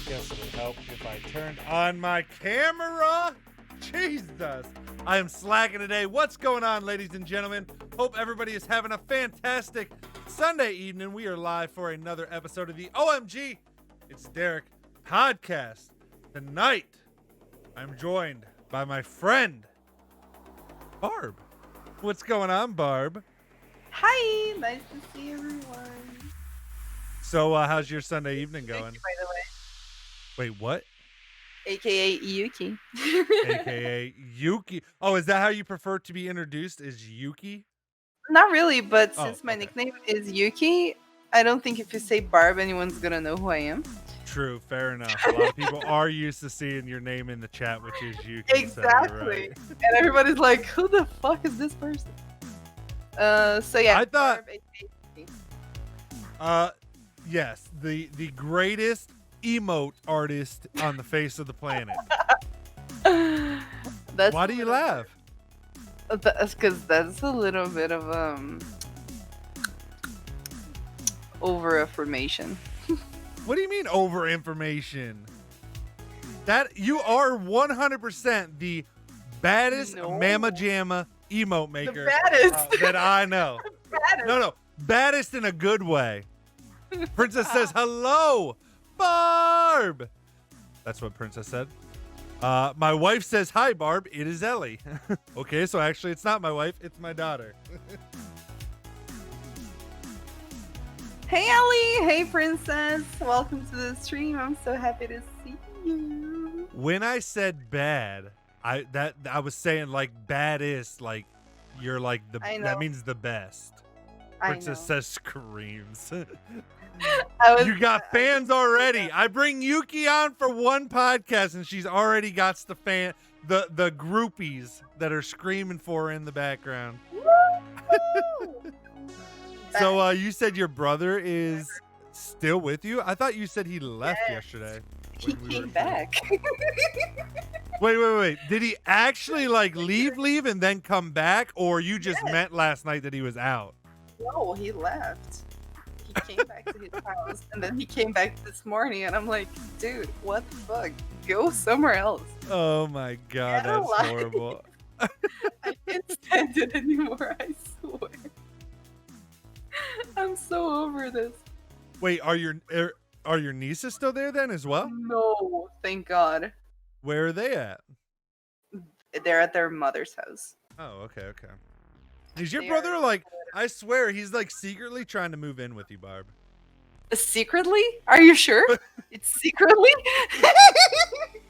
Guess it would help if I turned on my camera. Jesus. I am slacking today. What's going on, ladies and gentlemen? Hope everybody is having a fantastic Sunday evening. We are live for another episode of the OMG It's Derek podcast. Tonight, I'm joined by my friend, Barb. What's going on, Barb? Hi, nice to see everyone. So, how's your Sunday evening going? Yuki, by the way. Wait, what? AKA Yuki. AKA Yukie. Oh, is that how you prefer to be introduced? Is Yukie? Not really, but Oh, since my okay. nickname is Yuki, I don't think if you say Barb, anyone's gonna know who I am. True, fair enough. A lot of people are used to seeing your name in the chat, which is Yukie. Exactly. So you're right. And everybody's like, who the fuck is this person? So yeah. I thought, Barb, AKA Yuki. yes, the greatest emote artist on the face of the planet. That's Why do you laugh? That's because that's a little bit of over affirmation. What do you mean over information? That you are 100% the baddest No. mamma jamma emote maker The baddest. that I know. Baddest. No, baddest in a good way. Princess says hello, Barb. That's what Princess said. My wife says hi, Barb. It is Ellie. Okay, so actually it's not my wife, it's my daughter. Hey Ellie, hey Princess, welcome to the stream. I'm so happy to see you. When I said bad, I was saying like baddest, like you're like the I know. that means the best. I Princess know. says screams. You got fans already. I bring Yuki on for one podcast and she's already got the groupies that are screaming for her in the background. So you said your brother is still with you? I thought you said he left yesterday. He when we came were- back. Wait. Did he actually like leave and then come back, or you just meant last night that he was out? No, he left. He came back to his house and then he came back this morning and I'm like, dude, what the fuck? Go somewhere else. Oh my god, Get a that's life. horrible. I can't stand it anymore, I swear. I'm so over this. Wait, are your nieces still there then as well? No, thank God. Where are they at? They're at their mother's house. Oh, okay. Is your They brother are- like? I swear he's like secretly trying to move in with you, Barb. Secretly? Are you sure? It's secretly?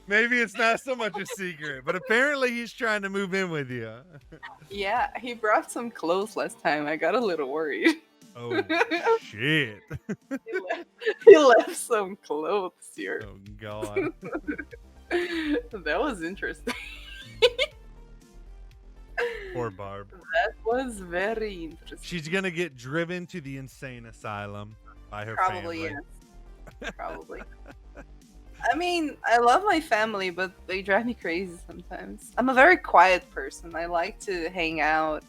Maybe it's not so much a secret, but apparently he's trying to move in with you. Yeah, he brought some clothes last time. I got a little worried. Oh shit! He left some clothes here. Oh god! That was interesting. Poor Barb. That was very interesting. She's gonna get driven to the insane asylum by her Probably, family. yes. Probably. I mean, I love my family, but they drive me crazy sometimes. I'm a very quiet person. I like to hang out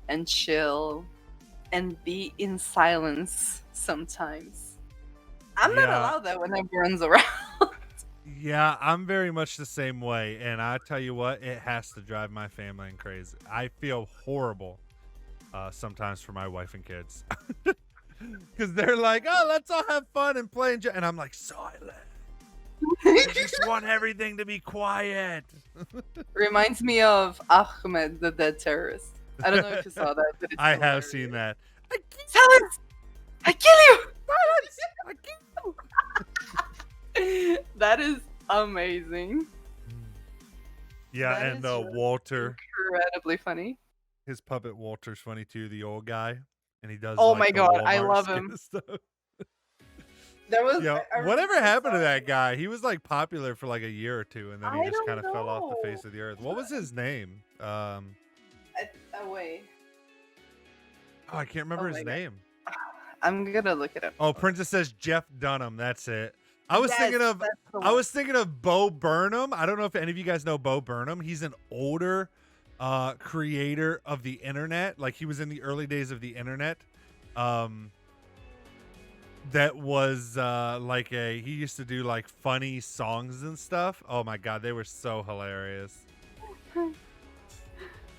and chill and be in silence sometimes. I'm not Yeah. allowed that when everyone's around. Yeah, I'm very much the same way, and I tell you what, it has to drive my family crazy. I feel horrible sometimes for my wife and kids because they're like, "Oh, let's all have fun and play," and I'm like, "Silent. I just want everything to be quiet." Reminds me of Ahmed, the dead terrorist. I don't know if you saw that, but it's I have hilarious. seen that. Silence! I kill you! I can't- That is amazing. Yeah, That and is really Walter, Incredibly funny. his puppet Walter's funny too, the old guy, and he does. Oh like, my the God, I Walmart love skit him. and stuff. There was Yeah, I whatever remember happened to saw- that guy? He was like popular for like a year or two, and then he I just don't kind of fell off the know. face of the earth. What was his name? Oh, Wait, I can't remember Oh his my God. name. I'm gonna look it up. Oh, Princess says Jeff Dunham. That's it. I was Yes, thinking of that's the I one. was thinking of Bo Burnham. I don't know if any of you guys know Bo Burnham. He's an older creator of the internet. Like he was in the early days of the internet. that was like he used to do like funny songs and stuff. Oh my god, they were so hilarious.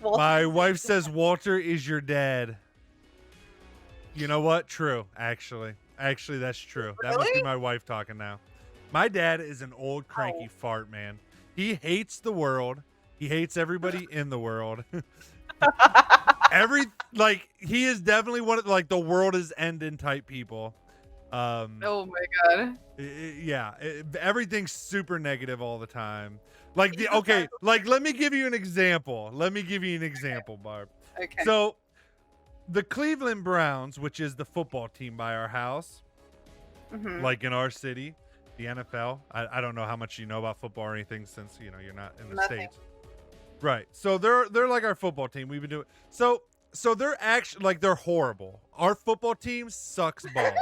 My wife says Walter is your dad. You know what? True, actually. Actually, that's true. Really? That must be my wife talking now. My dad is an old cranky fart, man. He hates the world. He hates everybody in the world. He is definitely one of the world is ending type people. Oh my god. Everything's super negative all the time. Let me give you an example. Barb. Okay. So the Cleveland Browns, which is the football team by our house, like in our city, the NFL. I don't know how much you know about football or anything since you're not in the States. Right. So they're like our football team. We've been doing so they're actually they're horrible. Our football team sucks balls.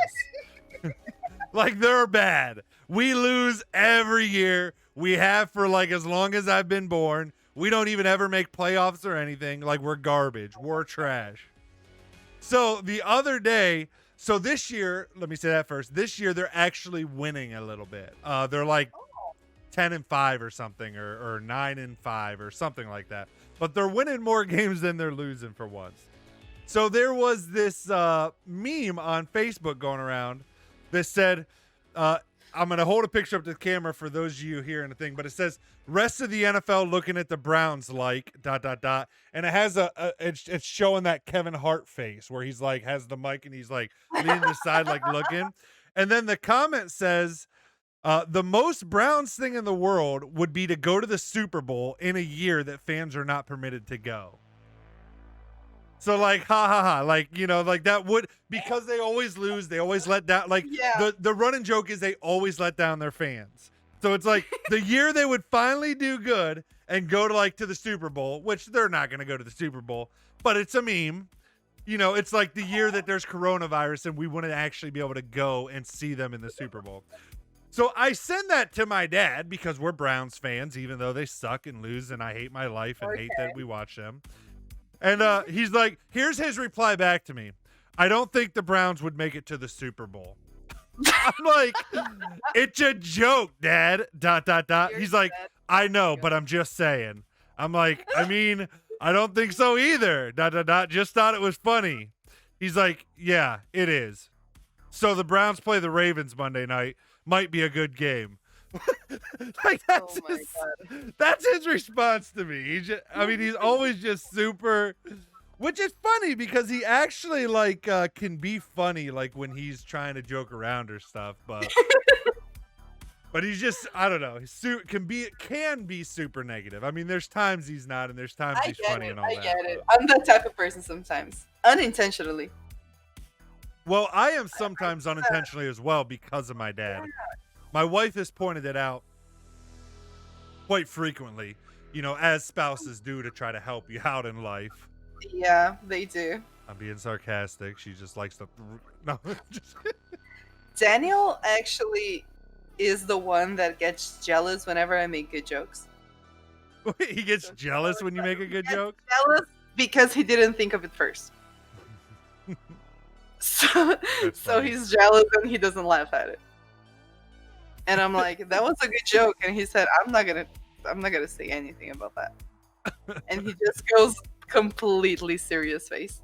They're bad. We lose every year. We have for as long as I've been born. We don't even ever make playoffs or anything. We're garbage. We're trash. So the other day, this year, let me say that first. This year they're actually winning a little bit. They're 10-5 or something, or 9-5 or something like that. But they're winning more games than they're losing for once. So there was this meme on Facebook going around that said, I'm going to hold a picture up to the camera for those of you here in the thing, but it says, rest of the NFL looking at the Browns and it has it's showing that Kevin Hart face where he's has the mic and he's leaning to the side looking. And then the comment says, the most Browns thing in the world would be to go to the Super Bowl in a year that fans are not permitted to go. So ha ha ha, that would, because they always lose, they always let down, the running joke is they always let down their fans. So it's the year they would finally do good and go to the Super Bowl, which they're not going to go to the Super Bowl, but it's a meme. It's the year that there's coronavirus and we wouldn't actually be able to go and see them in the Super Bowl. So I send that to my dad because we're Browns fans, even though they suck and lose and I hate my life and hate that we watch them. And he's here's his reply back to me. I don't think the Browns would make it to the Super Bowl. I'm it's a joke, Dad. ... He's I know, but I'm just saying. I'm I don't think so either. ... Just thought it was funny. He's yeah, it is. So the Browns play the Ravens Monday night. Might be a good game. That's his response to me. He's always just super, which is funny because he actually can be funny when he's trying to joke around or stuff, but he's just, I don't know, can be super negative. There's times he's not and there's times he's funny and all that. I get it. I'm that type of person sometimes, unintentionally. Well, I am sometimes unintentionally as well because of my dad. My wife has pointed it out quite frequently, as spouses do to try to help you out in life. Yeah, they do. I'm being sarcastic. She just likes to... No, Daniel actually is the one that gets jealous whenever I make good jokes. He gets jealous when you make a good joke? Jealous because he didn't think of it first. So he's jealous and he doesn't laugh at it. And I'm that was a good joke. And he said, I'm not gonna say anything about that. And he just goes completely serious face.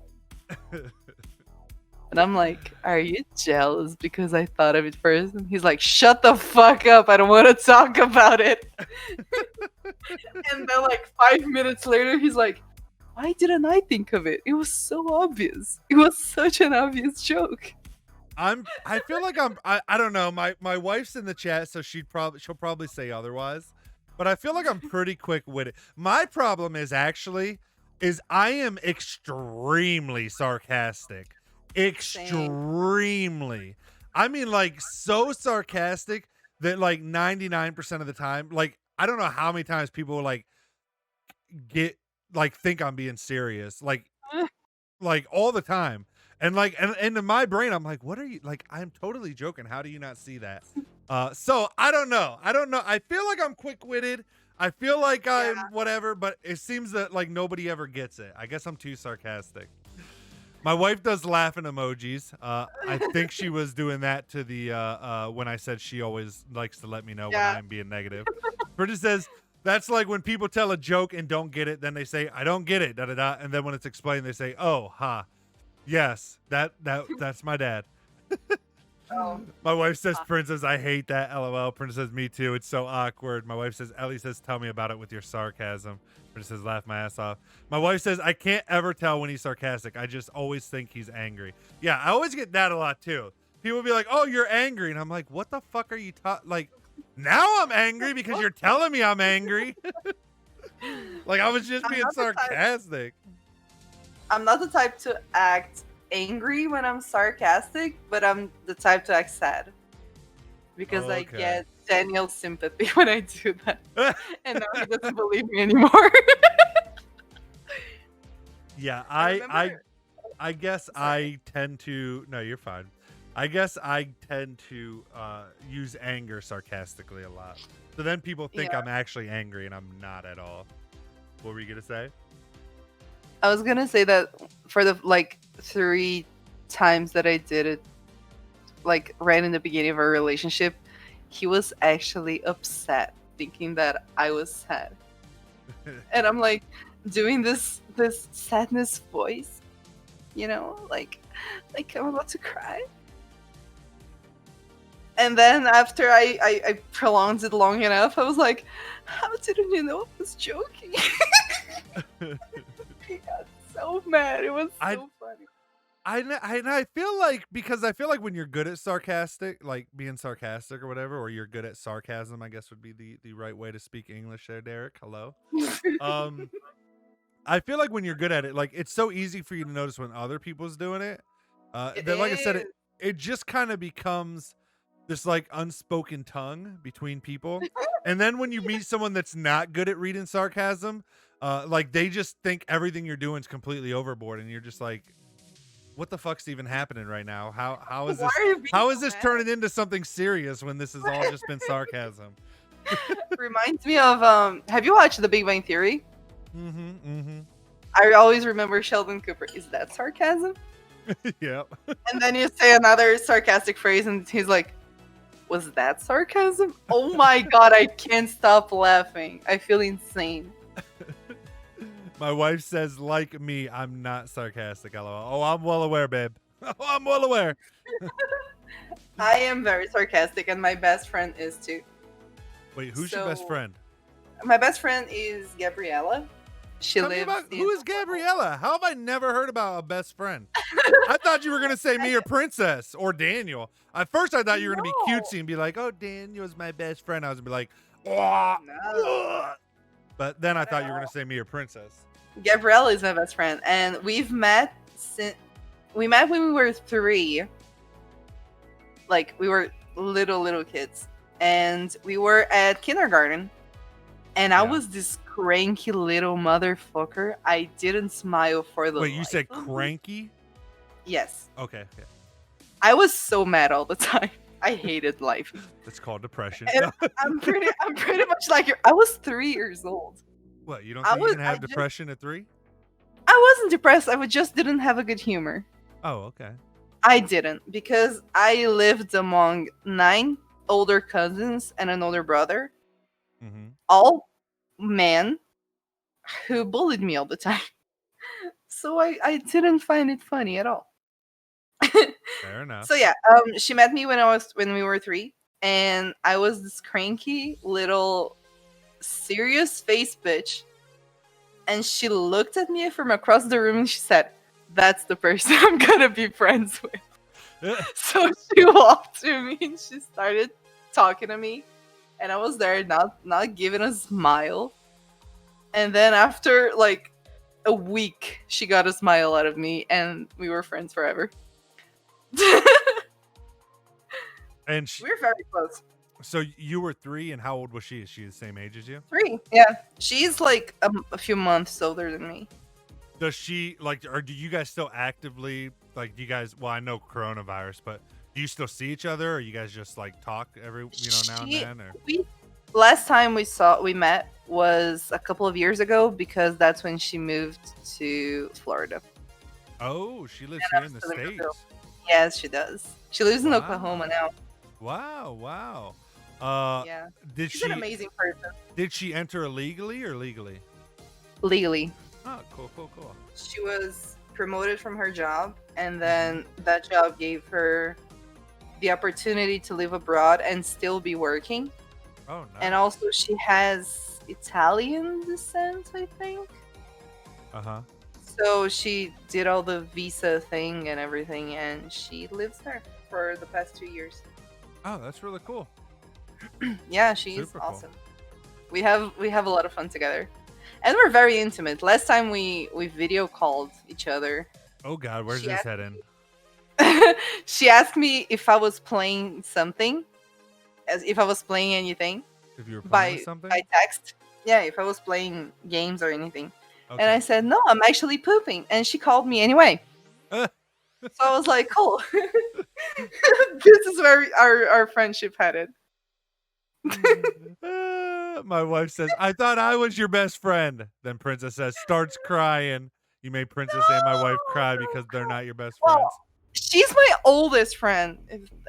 And I'm are you jealous because I thought of it first? And he's shut the fuck up. I don't want to talk about it. And then 5 minutes later, he's why didn't I think of it? It was so obvious. It was such an obvious joke. I feel I don't know. My wife's in the chat, so she'll probably say otherwise. But I feel I'm pretty quick with it. My problem is I am extremely sarcastic. Extremely. So sarcastic that 99% of the time, I don't know how many times people get think I'm being serious. All the time. And and in my brain, I'm what are you I'm totally joking. How do you not see that? So I don't know. I feel I'm quick-witted. I feel I'm whatever, but it seems that nobody ever gets it. I guess I'm too sarcastic. My wife does laughing emojis. I think she was doing that to the when I said she always likes to let me know when Yeah. I'm being negative. Britta says that's like when people tell a joke and don't get it, then they say I don't get it, da da da, and then when it's explained, they say, "Oh, ha, yes, that's my dad." Oh, My wife says, "Princess, I hate that." LOL. Princess says, "Me too. It's so awkward." My wife says, "Ellie says, tell me about it with your sarcasm." Princess says, "Laugh my ass off." My wife says, "I can't ever tell when he's sarcastic. I just always think he's angry." Yeah, I always get that a lot too. People be like, "Oh, you're angry," and I'm like, "What the fuck are you like?" Now I'm angry because you're telling me I'm angry. Like I was just being sarcastic. I'm not the type to act angry when I'm sarcastic, but I'm the type to act sad. Because I Okay. get Daniel's sympathy when I do that. And now he doesn't believe me anymore. Yeah, I I remember- I guess Sorry. I tend to no, you're fine. I guess I tend to use anger sarcastically a lot. So then people think Yeah. I'm actually angry and I'm not at all. What were you gonna say? I was gonna say that for the 3 times that I did it, like right in the beginning of our relationship, he was actually upset, thinking that I was sad. And I'm like doing this sadness voice, like I'm about to cry. And then after I prolonged it long enough, I was like, how didn't you know I was joking? He got so mad. It was so funny. I feel like because I feel like when you're good at sarcastic, like being sarcastic or whatever, or you're good at sarcasm, I guess would be the right way to speak English there, Derek. Hello. I feel like when you're good at it, like it's so easy for you to notice when other people's doing it. That, like I said, it just kind of becomes this like unspoken tongue between people. And then when you meet someone that's not good at reading sarcasm, like they just think everything you're doing is completely overboard, and you're just like, what the fuck's even happening right now? How is this? How is this turning into something serious when this has all just been sarcasm? Reminds me of have you watched The Big Bang Theory? Mm-hmm. I always remember Sheldon Cooper. Is that sarcasm? Yep. And then you say another sarcastic phrase, and he's like, "Was that sarcasm?" Oh my god, I can't stop laughing. I feel insane. My wife says, like me, I'm not sarcastic. LOL. Oh, I'm well aware, babe. Oh, I'm well aware. I am very sarcastic, and my best friend is too. Wait, who's your best friend? My best friend is Gabriella. She lives. Who is Gabriella? How have I never heard about a best friend? I thought you were gonna say me or Princess or Daniel. At first, I thought you were gonna be cutesy and be like, "Oh, Daniel's my best friend." I was gonna be like, "Oh." No. But then I thought you were gonna say me or Princess. Gabriella is my best friend, and we've met when we were 3. Like we were little kids, and we were at kindergarten. And I was this cranky little motherfucker. I didn't smile for the Wait, you said life of me. cranky? Yes. Okay. I was so mad all the time. I hated life. It's called depression. And I'm pretty much like you. I was 3 years old. What, you don't think you can have depression at 3? I wasn't depressed. I just didn't have a good humor. Oh, okay. I didn't, because I lived among 9 older cousins and an older brother. Mm-hmm. All men who bullied me all the time. So I didn't find it funny at all. Fair enough. So yeah, she met me when we were 3, and I was this cranky little serious face bitch, and she looked at me from across the room and she said, "That's the person I'm gonna be friends with." So she walked to me and she started talking to me, and I was there not giving a smile. And then after like a week, she got a smile out of me, and we were friends forever. And We're very close. So you were 3, and how old was she? Is she the same age as you? 3, yeah. She's like a few months older than me. Does she like, or do you guys still actively like? Do you guys? Well, I know coronavirus, but do you still see each other, or you guys just like talk every now and then? Or Last time we met was a couple of years ago, because that's when she moved to Florida. Oh, she lives And here I'm in the still in Brazil. States. Yes, she does. She lives in Wow. Oklahoma now. Wow. Yeah. Did She's an she amazing person. enter illegally or legally? Legally. Oh, cool. She was promoted from her job, and Mm-hmm. then that job gave her the opportunity to live abroad and still be working. Oh, nice. And also, she has Italian descent, I think. Uh-huh. So she did all the visa thing and everything, and she lives there for the past 2 years. Oh, that's really cool. Yeah, she's Super cool. awesome. We have a lot of fun together, and we're very intimate. Last time we video called each other. Oh God, where's She this asked heading? She asked me if I was playing something, as if I was playing anything If you were playing by with something? by text. Yeah, if I was playing games or anything. Okay. And I said, no, I'm actually pooping. And she called me anyway. So I was like, cool. This is where our friendship headed. My wife says, I thought I was your best friend. Then Princess says, starts crying. You made Princess and my wife cry because they're not your best friends. Well, she's my oldest friend,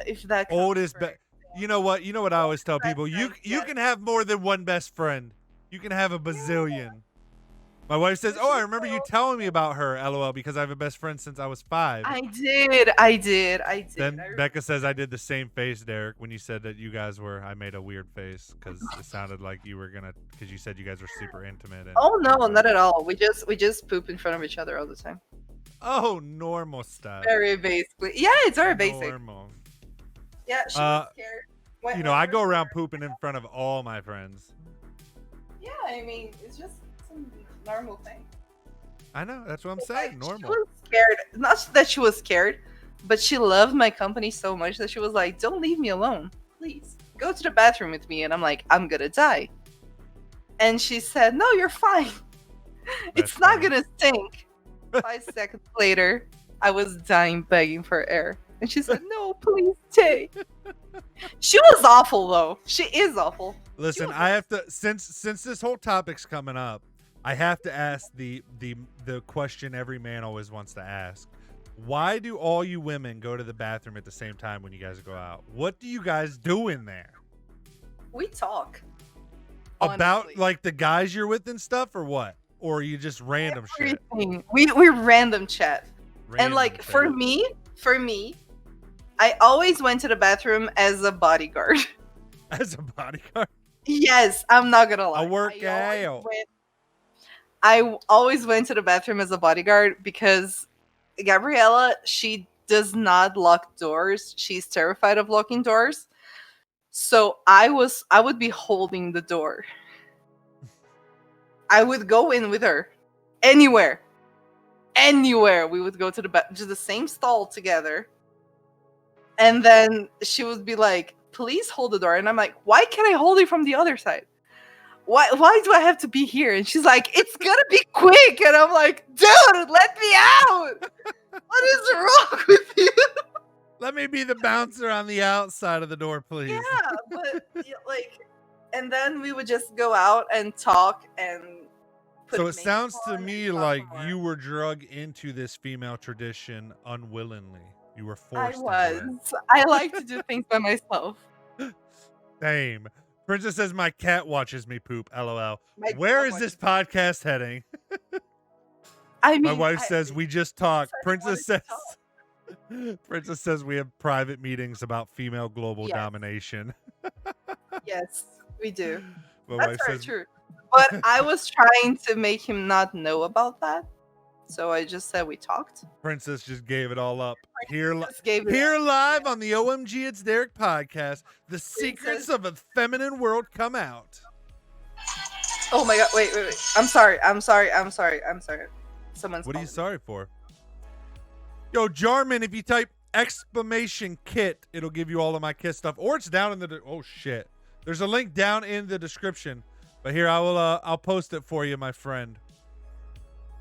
if that counts Oldest for- You know what I always tell people? You yes. can have more than one best friend. You can have a bazillion. My wife says, "Oh, I remember you telling me about her, LOL, because I have a best friend since I was 5." I did. Then Becca says I did the same face, Derek, when you said that you guys were. I made a weird face because it sounded like you were gonna, because you said you guys were super intimate. And Oh no, not at all. We just poop in front of each other all the time. Oh, normal stuff. Very basically. Yeah, it's very basic. Normal. Yeah, she was scared. You know, I go around pooping in front of all my friends. Yeah, I mean, it's just some normal thing. I know, that's what I'm saying. She Normal. was scared. Not that she was scared, but she loved my company so much that she was like, "Don't leave me alone, please. Go to the bathroom with me." And I'm like, "I'm gonna die." And she said, "No, you're fine. It's not gonna stink." 5 seconds later, I was dying, begging for air, and she said, "No, please stay." She was awful, though. She is awful. Listen, I have to, since this whole topic's coming up, I have to ask the question every man always wants to ask. Why do all you women go to the bathroom at the same time when you guys go out? What do you guys do in there? We talk. About honestly. like the guys you're with and stuff, or what? Or are you just random shit? Everything. We random chat. And like for me, I always went to the bathroom as a bodyguard. As a bodyguard? Yes, I'm not gonna lie. I work out. I always went to the bathroom as a bodyguard because Gabriella, she does not lock doors. She's terrified of locking doors. So I would be holding the door. I would go in with her. Anywhere we would go to just the same stall together, and then she would be like, "Please hold the door," and I'm like, "Why can't I hold it from the other side? Why do I have to be here?" And she's like, "It's gonna be quick," and I'm like, "Dude, let me out! What is wrong with you?" Let me be the bouncer on the outside of the door, please. Yeah, but like, and then we would just go out and talk and. So it sounds to me like you were drug into this female tradition unwillingly. You were forced. I like to do things by myself. Same. Princess says my cat watches me poop. LOL. Where is this podcast heading? I mean, my wife says we just talk. Princess says. Princess says we have private meetings about female global domination. Yes, we do. My That's wife very says, true. But I was trying to make him not know about that. So I just said we talked. Princess just gave it all up. Here live on the OMG It's Derek podcast, the secrets of a feminine world come out. Oh my god, wait. I'm sorry. Someone's What are you sorry for? Yo, Jarman, if you type !kit, it'll give you all of my Kiss stuff. Or it's down in the oh shit. There's a link down in the description. But here I'll post it for you, my friend.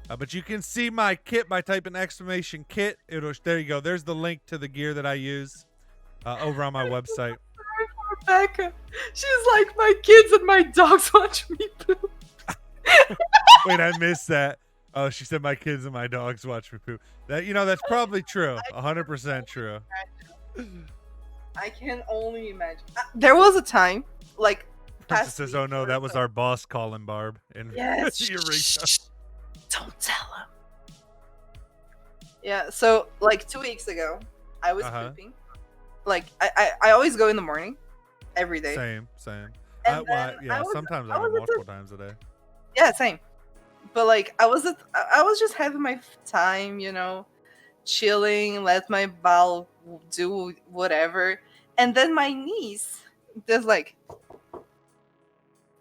But you can see my kit by typing !kit. There you go. There's the link to the gear that I use over on my website. Sorry for Rebecca. She's like, my kids and my dogs watch me poop. Wait, I missed that. Oh, she said my kids and my dogs watch me poop. That that's probably true. I 100% true. I can only imagine. There was a time, like Princess past says, week "Oh no, or that was so. our boss calling Barb in Yes. Eureka." Don't tell him. Yeah. So like 2 weeks ago, I was pooping. Like I always go in the morning, every day. Same. And then Yeah, sometimes I go multiple times a day. Yeah, same. But like I was just having my time, chilling, let my bowel do whatever. And then my niece does like,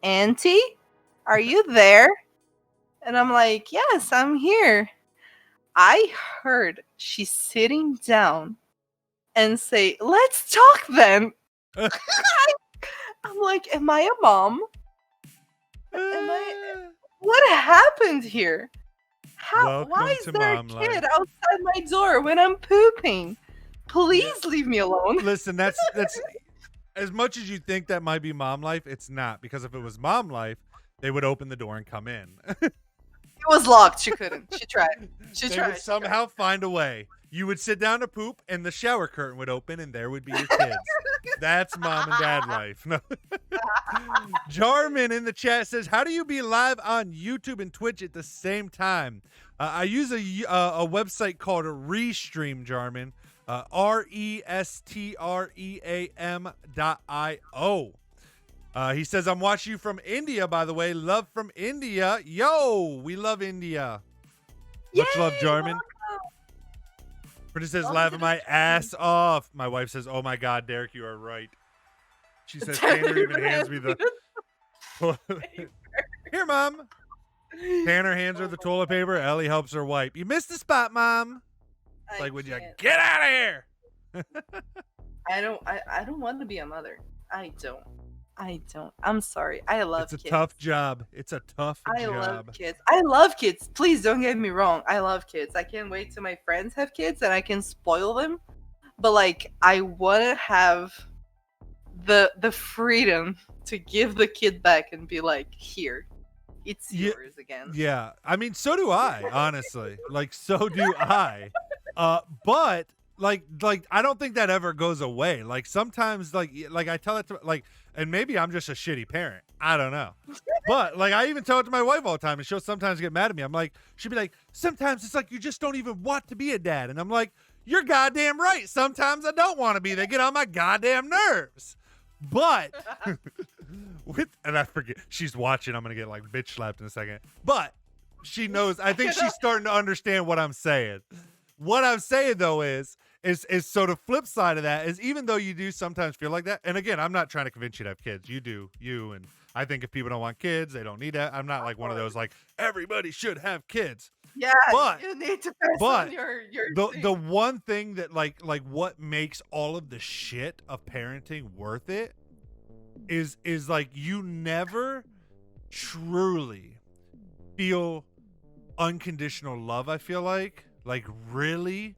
Auntie, are you there? And I'm like, yes, I'm here. I heard she's sitting down and say, let's talk then. I'm like, am I a mom? What happened here? Why is there a kid outside my door when I'm pooping? Please leave me alone. Listen, that's as much as you think that might be mom life, it's not, because if it was mom life, they would open the door and come in. It was locked. She couldn't. She tried. They would somehow find a way. You would sit down to poop, and the shower curtain would open, and there would be your kids. That's mom and dad life. No. Jarman in the chat says, "How do you be live on YouTube and Twitch at the same time?" I use a website called Restream, Jarman. restream.io. He says, "I'm watching you from India, by the way. Love from India. Yo, we love India." Much love, Jarman. Britta says, laughing my ass off. My wife says, "Oh my God, Derek, you are right." She says, Tanner even hands me the Here, Mom. Tanner hands her the toilet paper. Ellie helps her wipe. "You missed the spot, Mom." It's like, would you get out of here? I don't want to be a mother. I don't. I'm sorry. I love kids. It's a tough job. I love kids. I love kids. Please don't get me wrong. I love kids. I can't wait till my friends have kids and I can spoil them. But like, I want to have the freedom to give the kid back and be like, here, it's yours again. Yeah. I mean, so do I, honestly. Like, so do I. But like I don't think that ever goes away. Like sometimes like I tell it to like, and maybe I'm just a shitty parent. I don't know. But like I even tell it to my wife all the time, and she'll sometimes get mad at me. I'm like, she'll be like, sometimes it's like you just don't even want to be a dad. And I'm like, you're goddamn right. Sometimes I don't want to be. They get on my goddamn nerves. But and I forget she's watching. I'm gonna get like bitch slapped in a second. But she knows. I think she's starting to understand what I'm saying. What I'm saying though is so the flip side of that is, even though you do sometimes feel like that, and again, I'm not trying to convince you to have kids. You do, and I think if people don't want kids, they don't need that. I'm not like one of those like everybody should have kids. Yeah, but you need to pass on your the one thing that like what makes all of the shit of parenting worth it is like you never truly feel unconditional love. I feel like really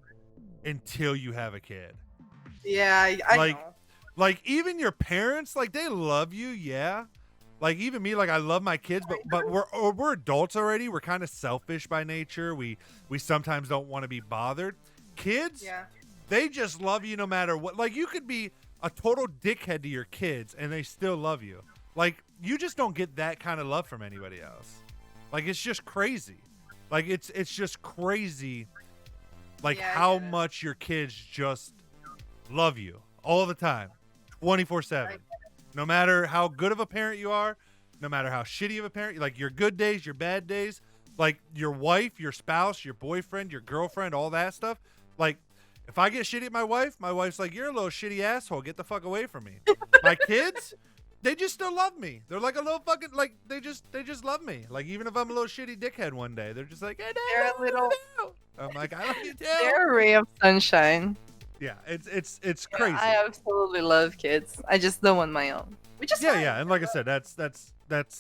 until you have a kid. Yeah, I like know. Like even your parents, like they love you, yeah. Like even me, like I love my kids, but we're adults already. We're kind of selfish by nature. We sometimes don't want to be bothered. Kids, they just love you no matter what. Like you could be a total dickhead to your kids and they still love you. Like you just don't get that kind of love from anybody else. Like it's just crazy. Like it's just crazy. Like how much your kids just love you all the time, 24/7. No matter how good of a parent you are, no matter how shitty of a parent, like your good days, your bad days, like your wife, your spouse, your boyfriend, your girlfriend, all that stuff. Like if I get shitty at my wife's like, "You're a little shitty asshole. Get the fuck away from me." My kids, they just still love me. They're like a little fucking, like they just love me. Like even if I'm a little shitty dickhead one day, they're just like, "Hey, Dad, they're a little." I'm like, "I love you too." They're a ray of sunshine. Yeah, it's crazy. I absolutely love kids. I just don't want my own. Which is fine. And like I said, that's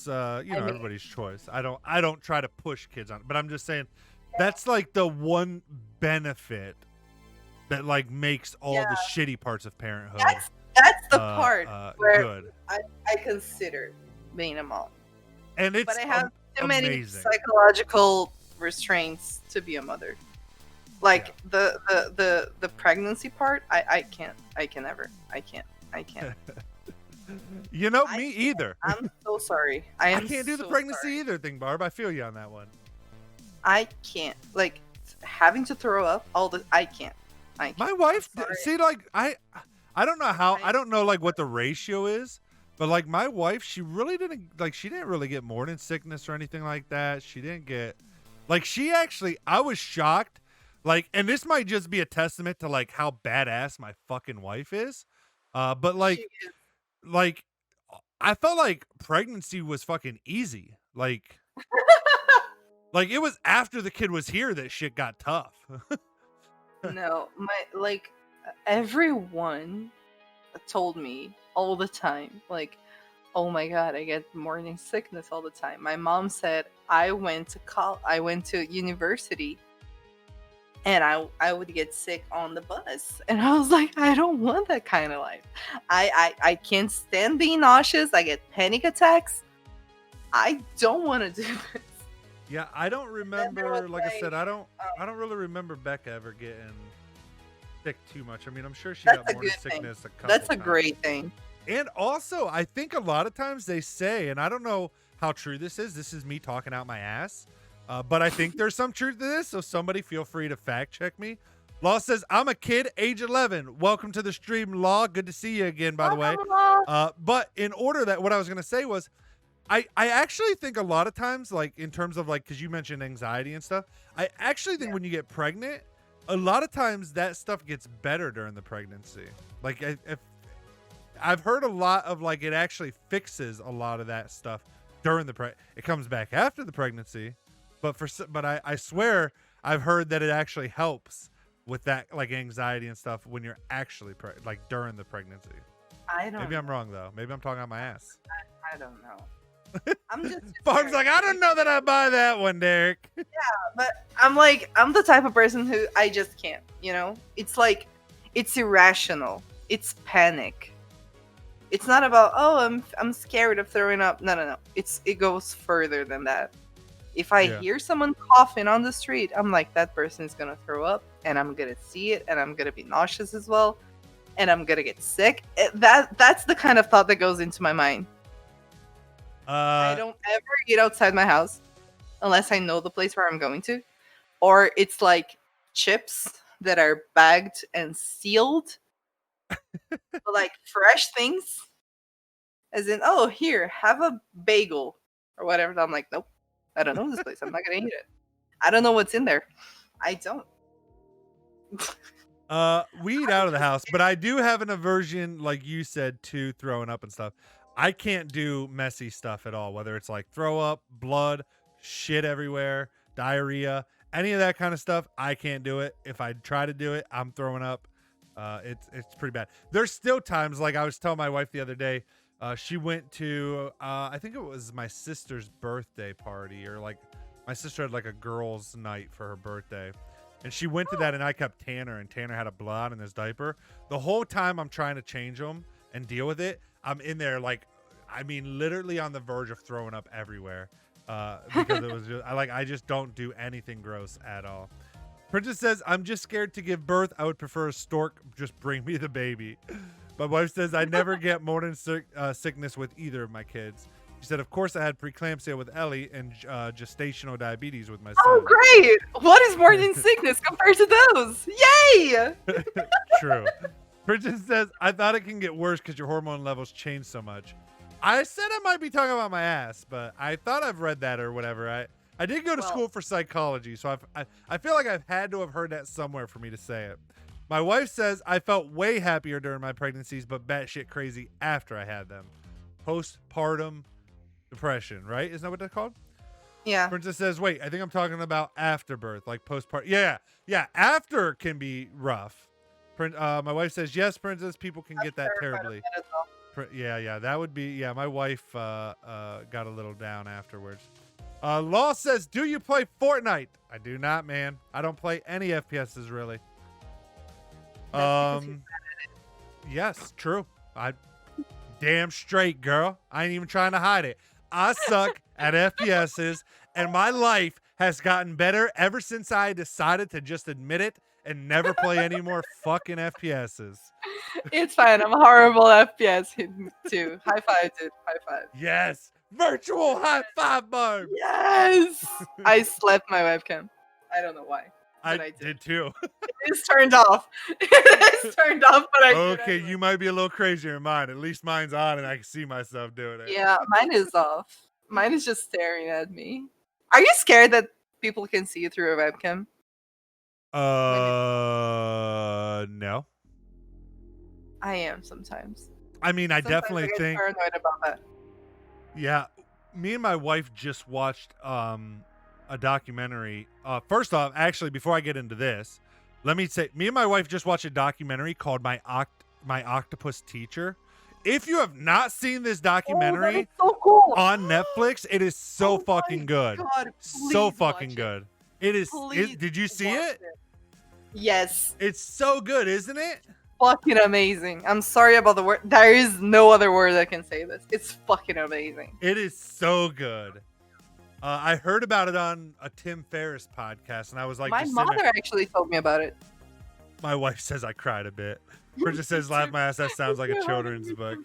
everybody's choice. I don't try to push kids on, but I'm just saying that's like the one benefit that like makes all the shitty parts of parenthood. That's the part where good. I consider being a mom. And it's but I have too many amazing. psychological restraints to be a mother. Like the pregnancy part, I can't. I can never. I can't. You know, I me can't. either. I'm so sorry. I I am can't do the so pregnancy sorry. either thing, Barb. I feel you on that one. I can't. Like having to throw up all the. I can't. My wife, sorry. see, like I don't know how. I- I don't know like what the ratio is, but like my wife, she really didn't like. She didn't really get morning sickness or anything like that. She didn't get, like, she actually. I was shocked, like, and this might just be a testament to like how badass my fucking wife is. But She like, is. like, I felt like pregnancy was fucking easy. Like it was after the kid was here that shit got tough. No, my like everyone told me all the time, like, oh my god, I get morning sickness all the time. My mom said I went to university, and I would get sick on the bus, and I was like, I don't want that kind of life. I can't stand being nauseous. I get panic attacks. I don't want to do this. Yeah, I don't remember. Like I said, I don't um, really remember Becca ever getting sick too much. I mean, I'm sure she That's got a morning good thing. sickness a couple That's a times. great thing. And also, I think a lot of times they say, and I don't know how true this is. This is me talking out my ass, but I think there's some truth to this. So somebody feel free to fact check me. Law says, I'm a kid, age 11. Welcome to the stream, Law. Good to see you again, by the way. But in order that, what I was going to say was, I actually think a lot of times, like in terms of like, because you mentioned anxiety and stuff, I actually think when you get pregnant, a lot of times that stuff gets better during the pregnancy. Like if I've heard a lot of like it actually fixes a lot of that stuff during the it comes back after the pregnancy, but I swear I've heard that it actually helps with that like anxiety and stuff when you're actually like during the pregnancy. I don't. Maybe I'm wrong though. Maybe I'm talking out my ass. I don't know. I'm just Barb's like, I don't know that I buy that one, Derek. but I'm like, I'm the type of person who I just can't, you know? It's like, it's irrational. It's panic. It's not about, oh, I'm scared of throwing up. No. It goes further than that. If I hear someone coughing on the street, I'm like, that person is gonna throw up, and I'm gonna see it, and I'm gonna be nauseous as well, and I'm gonna get sick. That's the kind of thought that goes into my mind. I don't ever eat outside my house unless I know the place where I'm going to. Or it's like chips that are bagged and sealed. But like fresh things. As in, oh, here, have a bagel or whatever. I'm like, nope, I don't know this place. I'm not going to eat it. I don't know what's in there. I don't. We eat out of the house, but I do have an aversion, like you said, to throwing up and stuff. I can't do messy stuff at all, whether it's like throw up, blood, shit everywhere, diarrhea, any of that kind of stuff. I can't do it. If I try to do it, I'm throwing up. It's pretty bad. There's still times, like I was telling my wife the other day, she went to, I think it was my sister's birthday party, or like my sister had like a girls' night for her birthday. And she went to that, and I kept Tanner, and Tanner had a blood in his diaper. The whole time I'm trying to change him and deal with it, I'm in there like, I mean, literally on the verge of throwing up everywhere, because it was just, I just don't do anything gross at all. Princess says, I'm just scared to give birth. I would prefer a stork. Just bring me the baby. My wife says, I never get morning sickness with either of my kids. She said, of course, I had preeclampsia with Ellie and gestational diabetes with my son. Oh, great. What is morning sickness compared to those? Yay. True. Princess says, I thought it can get worse because your hormone levels change so much. I said I might be talking about my ass, but I thought I've read that or whatever. I did go to school for psychology, so I feel like I've had to have heard that somewhere for me to say it. My wife says I felt way happier during my pregnancies, but batshit crazy after I had them. Postpartum depression, right? Isn't that what that's called? Yeah. Princess says, wait, I think I'm talking about afterbirth, like postpartum. Yeah. After can be rough. My wife says, yes, Princess, people can get that terribly. Yeah, that would be, my wife got a little down afterwards. Law says, do you play Fortnite? I do not, man. I don't play any FPSs, really. Yes, true. I damn straight, girl. I ain't even trying to hide it. I suck at FPSs, and my life has gotten better ever since I decided to just admit it and never play any more fucking FPSs. It's fine. I'm a horrible FPS too. High five, dude. High five. Yes. Virtual high five, Barb. Yes. I slept my webcam. I don't know why. I But I did too. It is turned off. It is turned off, but I did Okay, anyway. you might be a little crazier than mine. At least mine's on and I can see myself doing it. Yeah, mine is off. Mine is just staring at me. Are you scared that people can see you through a webcam? No. I am sometimes. I mean, I Sometimes definitely I get think, paranoid about that. yeah. Me and my wife just watched a documentary. First off, actually, before I get into this, let me say, me and my wife just watched a documentary called My Octopus Teacher. If you have not seen this documentary, that is so cool. on Netflix, it is so Oh my fucking good. God, So please fucking watch good. It is. Please Did you see watch it? Yes. It's so good, isn't it? Fucking amazing. I'm sorry about the word. There is no other word that can say this. It's fucking amazing. It is so good. I heard about it on a Tim Ferriss podcast, and I was like, My just sitting mother there. actually told me about it. My wife says I cried a bit. Bridget says, laugh my ass. That sounds like a Yeah, children's book.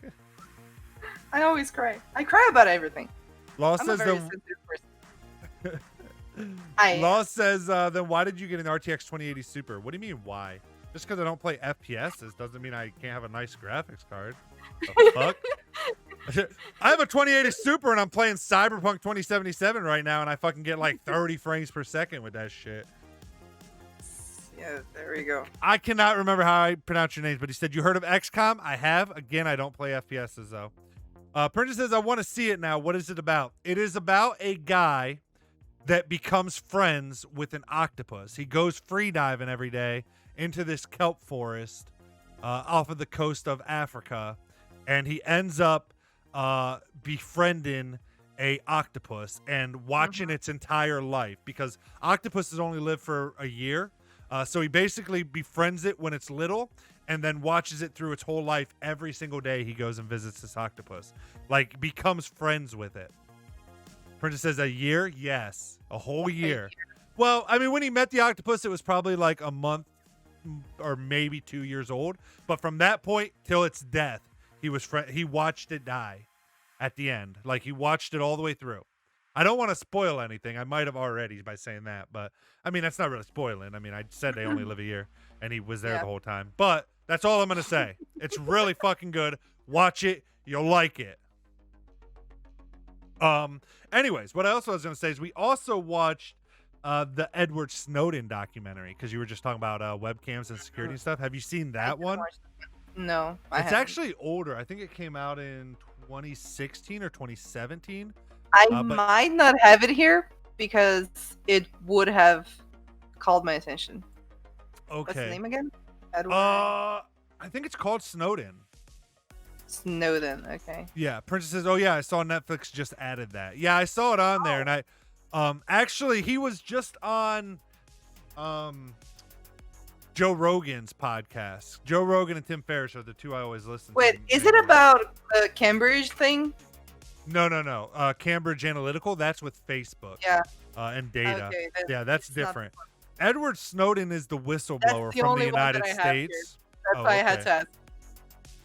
I always cry. I cry about everything. Law I'm a says, very then, sensitive person. I Law says, then why did you get an RTX 2080 Super? What do you mean, why? Just because I don't play FPSs doesn't mean I can't have a nice graphics card. The fuck? I have a 2080 Super and I'm playing Cyberpunk 2077 right now, and I fucking get like 30 frames per second with that shit. Yeah, there we go. I cannot remember how I pronounce your names, but he said, you heard of XCOM? I have. Again, I don't play FPSs, though. Princess says, I want to see it now. What is it about? It is about a guy that becomes friends with an octopus. He goes free diving every day into this kelp forest off of the coast of Africa, and he ends up befriending a octopus and watching its entire life, because octopuses only live for a year. So he basically befriends it when it's little and then watches it through its whole life. Every single day he goes and visits this octopus, like becomes friends with it. Princess says, a year? Yes. A whole year. Well, I mean, when he met the octopus, it was probably like a month or maybe 2 years old. But from that point till its death, he watched it die at the end. Like, he watched it all the way through. I don't want to spoil anything. I might have already by saying that, but I mean, that's not really spoiling. I mean, I said they only live a year and he was there the whole time, but that's all I'm going to say. It's really fucking good. Watch it. You'll like it. Anyways, what I also was going to say is we also watched the Edward Snowden documentary, because you were just talking about webcams and security and stuff. Have you seen that one? No, It's actually older. I think it came out in 2016 or 2017. I might not have it here because it would have called my attention. Okay. What's the name again? Edward I think it's called Snowden. Snowden. Okay. Yeah, Princess says, oh yeah, I saw Netflix just added that. Yeah, I saw it on there, and I actually he was just on Joe Rogan's podcast. Joe Rogan and Tim Ferriss are the two I always listen to. Wait, is it about the Cambridge thing? No. Cambridge Analytical, that's with Facebook. Yeah. And data. Okay, yeah, that's different. Edward Snowden is the whistleblower the from only the one that United I have States. That's why I had to ask.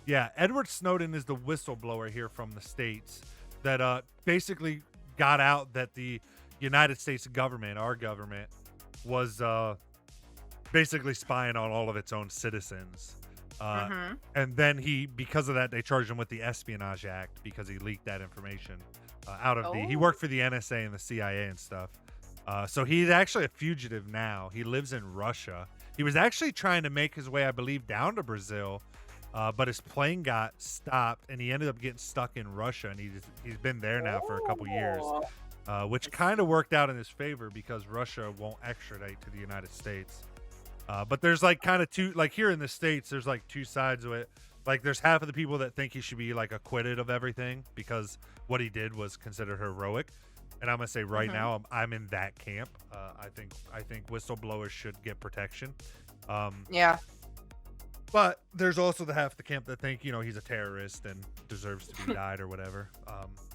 Yeah, Edward Snowden is the whistleblower here from the States that basically got out that the United States government, our government, was basically spying on all of its own citizens. And then because of that, they charged him with the Espionage Act because he leaked that information out of he worked for the NSA and the CIA and stuff. So he's actually a fugitive now. He lives in Russia. He was actually trying to make his way, I believe, down to Brazil, but his plane got stopped and he ended up getting stuck in Russia, and he's been there now for a couple years, which kind of worked out in his favor because Russia won't extradite to the United States. But there's like kind of two, like here in the States, there's like two sides of it. Like there's half of the people that think he should be like acquitted of everything because what he did was considered heroic. And I'm gonna say right now, I'm in that camp. I think whistleblowers should get protection. Yeah. But there's also the half of the camp that think, he's a terrorist and deserves to be died or whatever.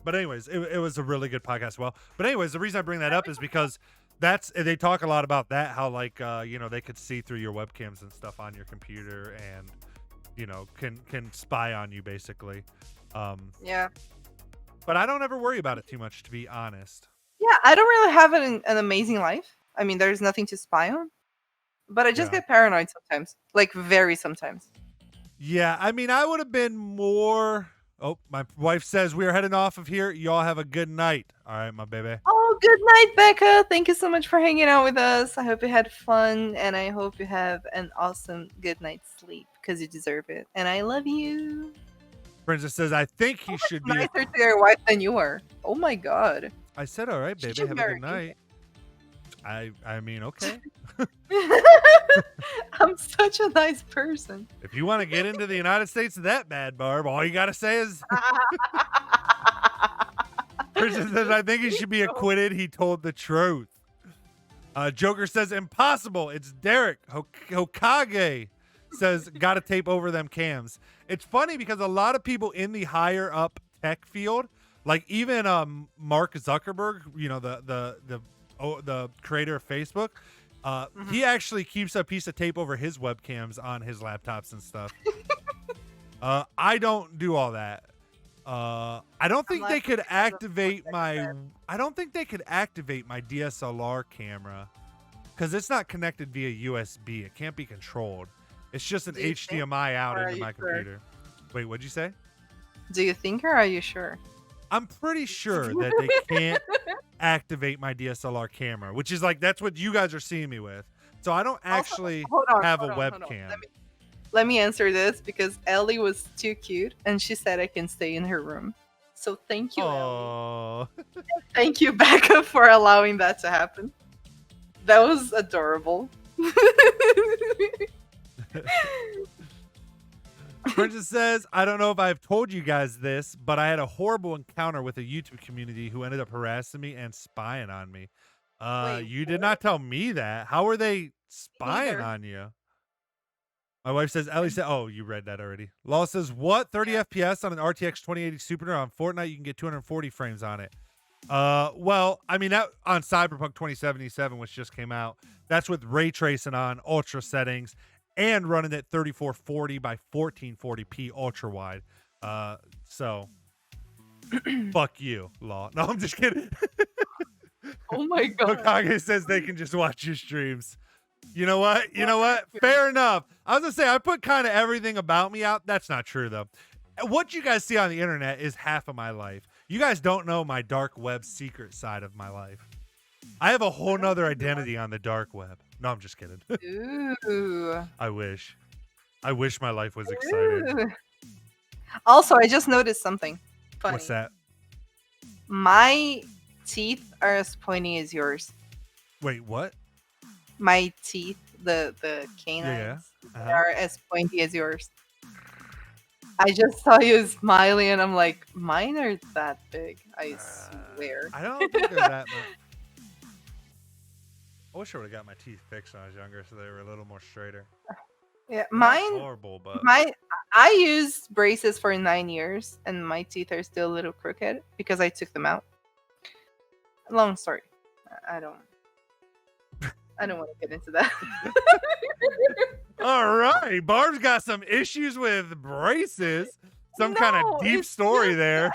But anyways, it was a really good podcast. Well, but anyways, the reason I bring that up is because they talk a lot about that, how like they could see through your webcams and stuff on your computer, and can spy on you basically. Yeah. But I don't ever worry about it too much, to be honest. Yeah, I don't really have an amazing life. I mean, there's nothing to spy on, but I just Yeah. get paranoid sometimes, like very sometimes. Yeah, I mean, I would have been more. Oh, my wife says we are heading off of here. Y'all have a good night. All right, my baby. Oh, good night, Becca. Thank you so much for hanging out with us. I hope you had fun, and I hope you have an awesome good night's sleep because you deserve it. And I love you. Princess says, I think he should be. Nicer to your wife than you are. Oh my god. I said, all right, She baby, should have a marry good night. I mean, okay. I'm such a nice person. If you want to get into the United States that bad, Barb, all you got to say is. Princess says, I think he should be acquitted. He told the truth. Joker says, impossible. It's Derek. Hokage says, gotta tape over them cams. It's funny because a lot of people in the higher up tech field, like even Mark Zuckerberg, the creator of Facebook, he actually keeps a piece of tape over his webcams on his laptops and stuff. I don't do all that. I don't think they could activate my. I don't think they could activate my DSLR camera because it's not connected via USB. It can't be controlled. It's just an HDMI out into my computer. Wait, what'd you say? Do you think, or are you sure? I'm pretty sure that they can't activate my DSLR camera, which is like that's what you guys are seeing me with. So I don't actually have a webcam. Let me answer this because Ellie was too cute and she said I can stay in her room. So thank you, Ellie. Thank you, Becca, for allowing that to happen. That was adorable. Princess says, I don't know if I've told you guys this, but I had a horrible encounter with a YouTube community who ended up harassing me and spying on me. You did not tell me that. How were they spying on you? My wife says, Ellie said, oh, you read that already. Law says, what? 30 FPS on an RTX 2080 Super on Fortnite? You can get 240 frames on it. Well, I mean, that on Cyberpunk 2077, which just came out, that's with ray tracing on ultra settings and running at 3440 by 1440p ultra wide. So fuck you, Law. No, I'm just kidding. Oh my god. Hokage says they can just watch your streams. You know what? Fair enough. I was gonna say I put kind of everything about me out. That's not true though. What you guys see on the internet is half of my life. You guys don't know my dark web secret side of my life. I have a whole nother identity on the dark web. No, I'm just kidding. Ooh. I wish my life was exciting. Ooh. Also, I just noticed something funny. What's that? My teeth are as pointy as yours. Wait, what? My teeth, the canines, are as pointy as yours. I just saw you smiling, and I'm like, mine are that big. I swear. I don't think they're that much. I wish I would have got my teeth fixed when I was younger, so they were a little more straighter. Yeah, mine. Not horrible, but I used braces for 9 years, and my teeth are still a little crooked because I took them out. Long story. I don't want to get into that. All right, Barb's got some issues with braces. Kind of deep story there.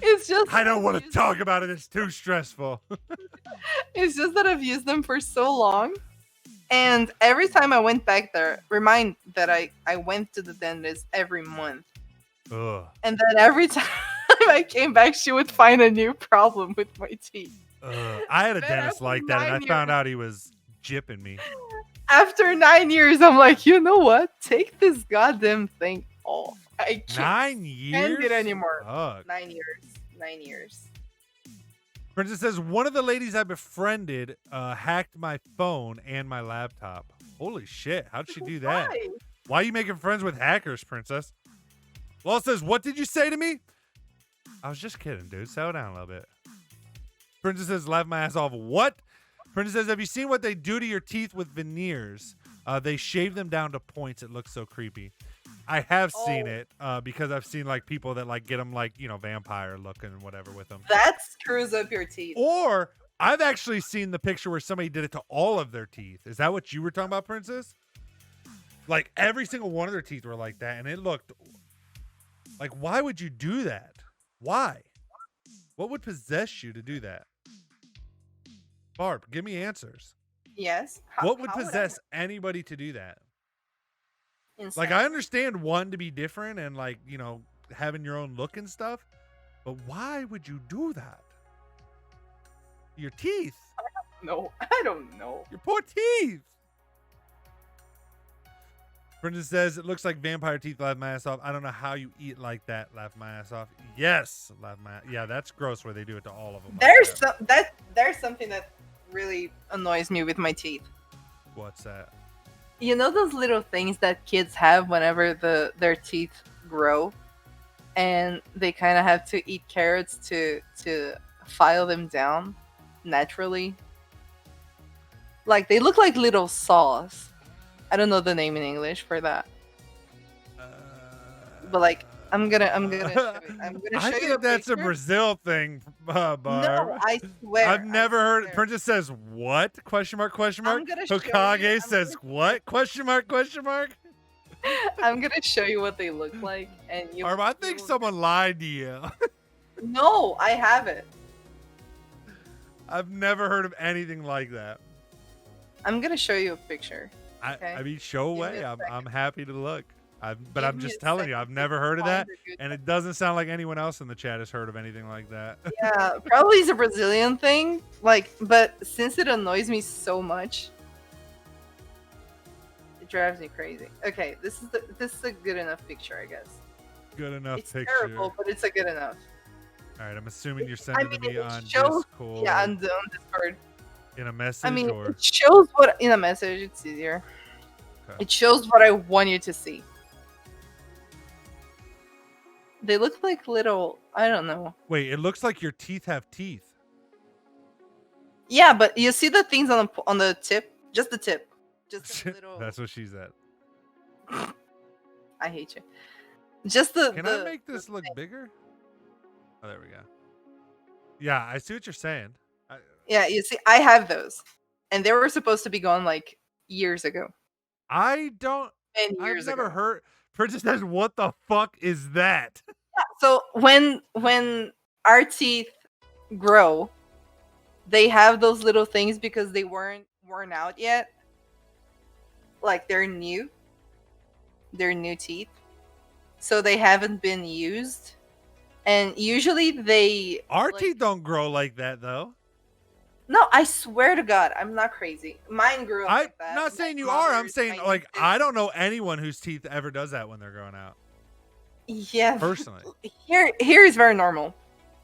It's just I don't want to talk about it. It's too stressful. It's just that I've used them for so long. And every time I went back there, remind that I went to the dentist every month. Ugh. And then every time I came back, she would find a new problem with my teeth. I had a dentist like that, and I found out he was gypping me. After 9 years, I'm like, you know what? Take this goddamn thing off. I can't 9 years? stand it anymore. Fuck. 9 years. 9 years. Princess says, one of the ladies I befriended hacked my phone and my laptop. Holy shit. How'd she do that? Why are you making friends with hackers, Princess? Law says, what did you say to me? I was just kidding, dude. Settle down a little bit. Princess says, laugh my ass off. What? Princess says, have you seen what they do to your teeth with veneers? They shave them down to points. It looks so creepy. I have seen it because I've seen like people that like get them like, vampire looking and whatever with them. That screws up your teeth. Or I've actually seen the picture where somebody did it to all of their teeth. Is that what you were talking about, Princess? Like every single one of their teeth were like that, and it looked like, why would you do that? Why? What would possess you to do that? Barb, give me answers. Yes. What would possess anybody to do that? Insane. Like, I understand one to be different and like, having your own look and stuff, but why would you do that? Your teeth. No, I don't know. Your poor teeth. Brendan says, it looks like vampire teeth. Laugh my ass off. I don't know how you eat like that. Laugh my ass off. Yes. Yeah, that's gross where they do it to all of them. There's something that really annoys me with my teeth. What's that? You know those little things that kids have whenever their teeth grow, and they kind of have to eat carrots to file them down naturally. Like they look like little saws. I don't know the name in English for that. But like I'm gonna show you. I think that's a Brazil thing, Barb. No, I swear. I've never heard. Princess says what? Question mark? Question mark? Hokage says what? Question mark? Question mark? I'm gonna show you what they look like, and you. Barb, I think someone lied to you. No, I haven't. I've never heard of anything like that. I'm gonna show you a picture. Okay? I mean, show away. I'm happy to look. But I'm just telling you, I've never heard of that, and it doesn't sound like anyone else in the chat has heard of anything like that. Yeah, probably it's a Brazilian thing. Like, but since it annoys me so much, it drives me crazy. Okay, this is a good enough picture, I guess. Good enough it's picture. It's terrible, but it's a good enough. All right, I'm assuming you're sending it to me on Discord. Yeah, on Discord. In a message? I mean, or? It shows what in a message. It's easier. Okay. It shows what I want you to see. They look like little. I don't know. Wait, it looks like your teeth have teeth. Yeah, but you see the things on the tip, just the tip, just a little. That's what she said. I hate you. Just the. Can I make this look bigger? Oh, there we go. Yeah, I see what you're saying. Yeah, you see, I have those, and they were supposed to be gone like years ago. I don't. I've never heard. Princess says, "What the fuck is that?" Yeah, so when our teeth grow, they have those little things because they weren't worn out yet. Like they're new teeth, so they haven't been used. And usually Our teeth don't grow like that, though. No, I swear to God, I'm not crazy. Mine grew up like that. I'm not saying you are. I'm saying, like, I don't know anyone whose teeth ever does that when they're growing out. Yeah. Personally. Here is very normal.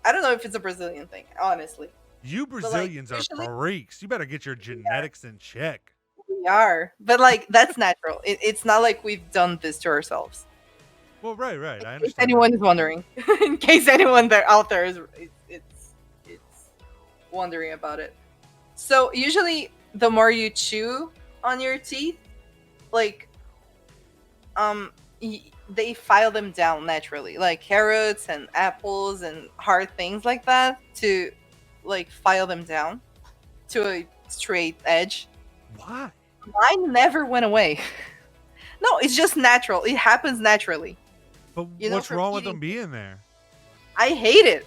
I don't know if it's a Brazilian thing, honestly. You Brazilians are freaks. You better get your genetics in check. We are. But, like, that's natural. It's not like we've done this to ourselves. Well, right. I understand. In case anyone is wondering. In case anyone out there is wondering about it. So usually the more you chew on your teeth, like they file them down naturally, like carrots and apples and hard things like that, to like file them down to a straight edge. Why? Mine never went away. No, it's just natural. It happens naturally. But what's wrong with them being there? I hate it.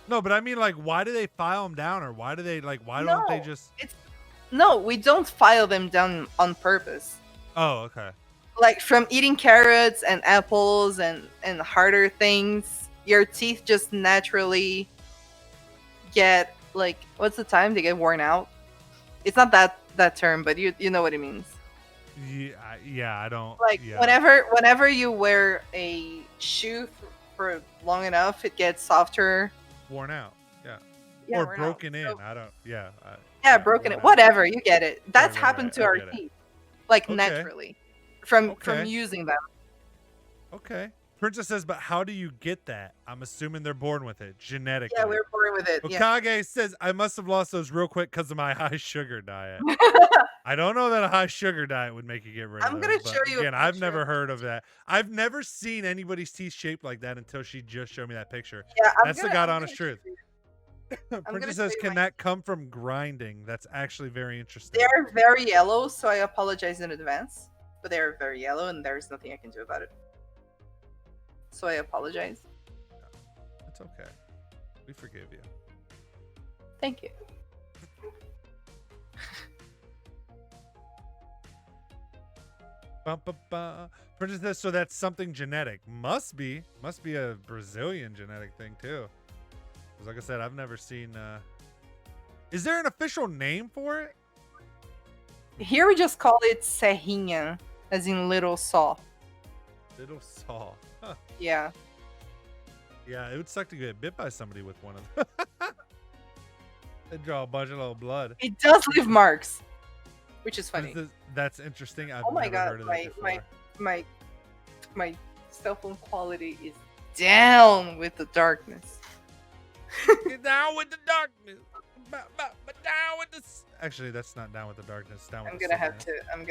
No, but I mean, like, why do they file them down, or why do they don't they just? No, we don't file them down on purpose. Oh, okay. Like from eating carrots and apples and harder things, your teeth just naturally get like, what's the time they get worn out? It's not that term, but you know what it means. Yeah, I don't. Like whenever you wear a shoe for long enough, it gets softer. Worn out, yeah, or broken in. So, I don't. Yeah, broken in. Whatever, you get it. That's happened to our teeth, like naturally, from using them. Okay. Princess says, but how do you get that? I'm assuming they're born with it, genetically. Yeah, we're born with it. Hokage says, I must have lost those real quick because of my high sugar diet. I don't know that a high sugar diet would make you get rid of I'm those. going to show you. Again, I've never heard of that. I've never seen anybody's teeth shaped like that until she just showed me that picture. Yeah, that's the God honest truth. Princess show says, you can my. that come from grinding? That's actually very interesting. They are very yellow, so I apologize in advance. But they are very yellow, and there's nothing I can do about it. So I apologize. It's okay. We forgive you. Thank you. Princess says, so that's something genetic. Must be a Brazilian genetic thing too. Because like I said, I've never seen. Is there an official name for it? Here we just call it serrinha, as in little saw. Little saw. Huh. Yeah. Yeah, it would suck to get bit by somebody with one of them. They draw a bunch of little blood. It does leave marks, which is funny. That's interesting. I've Oh my never god, heard of that before. my cell phone quality is down with the darkness. Get down with the darkness. But down with the. Actually, that's not down with the darkness. Down with I'm the gonna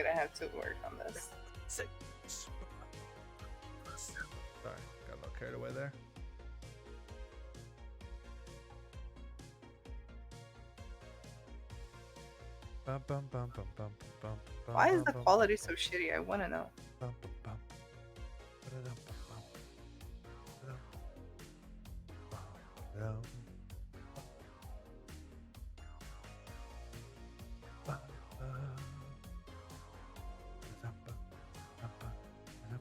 have to work on this. Sorry, got a little carried away there. Why is the quality so shitty? I want to know.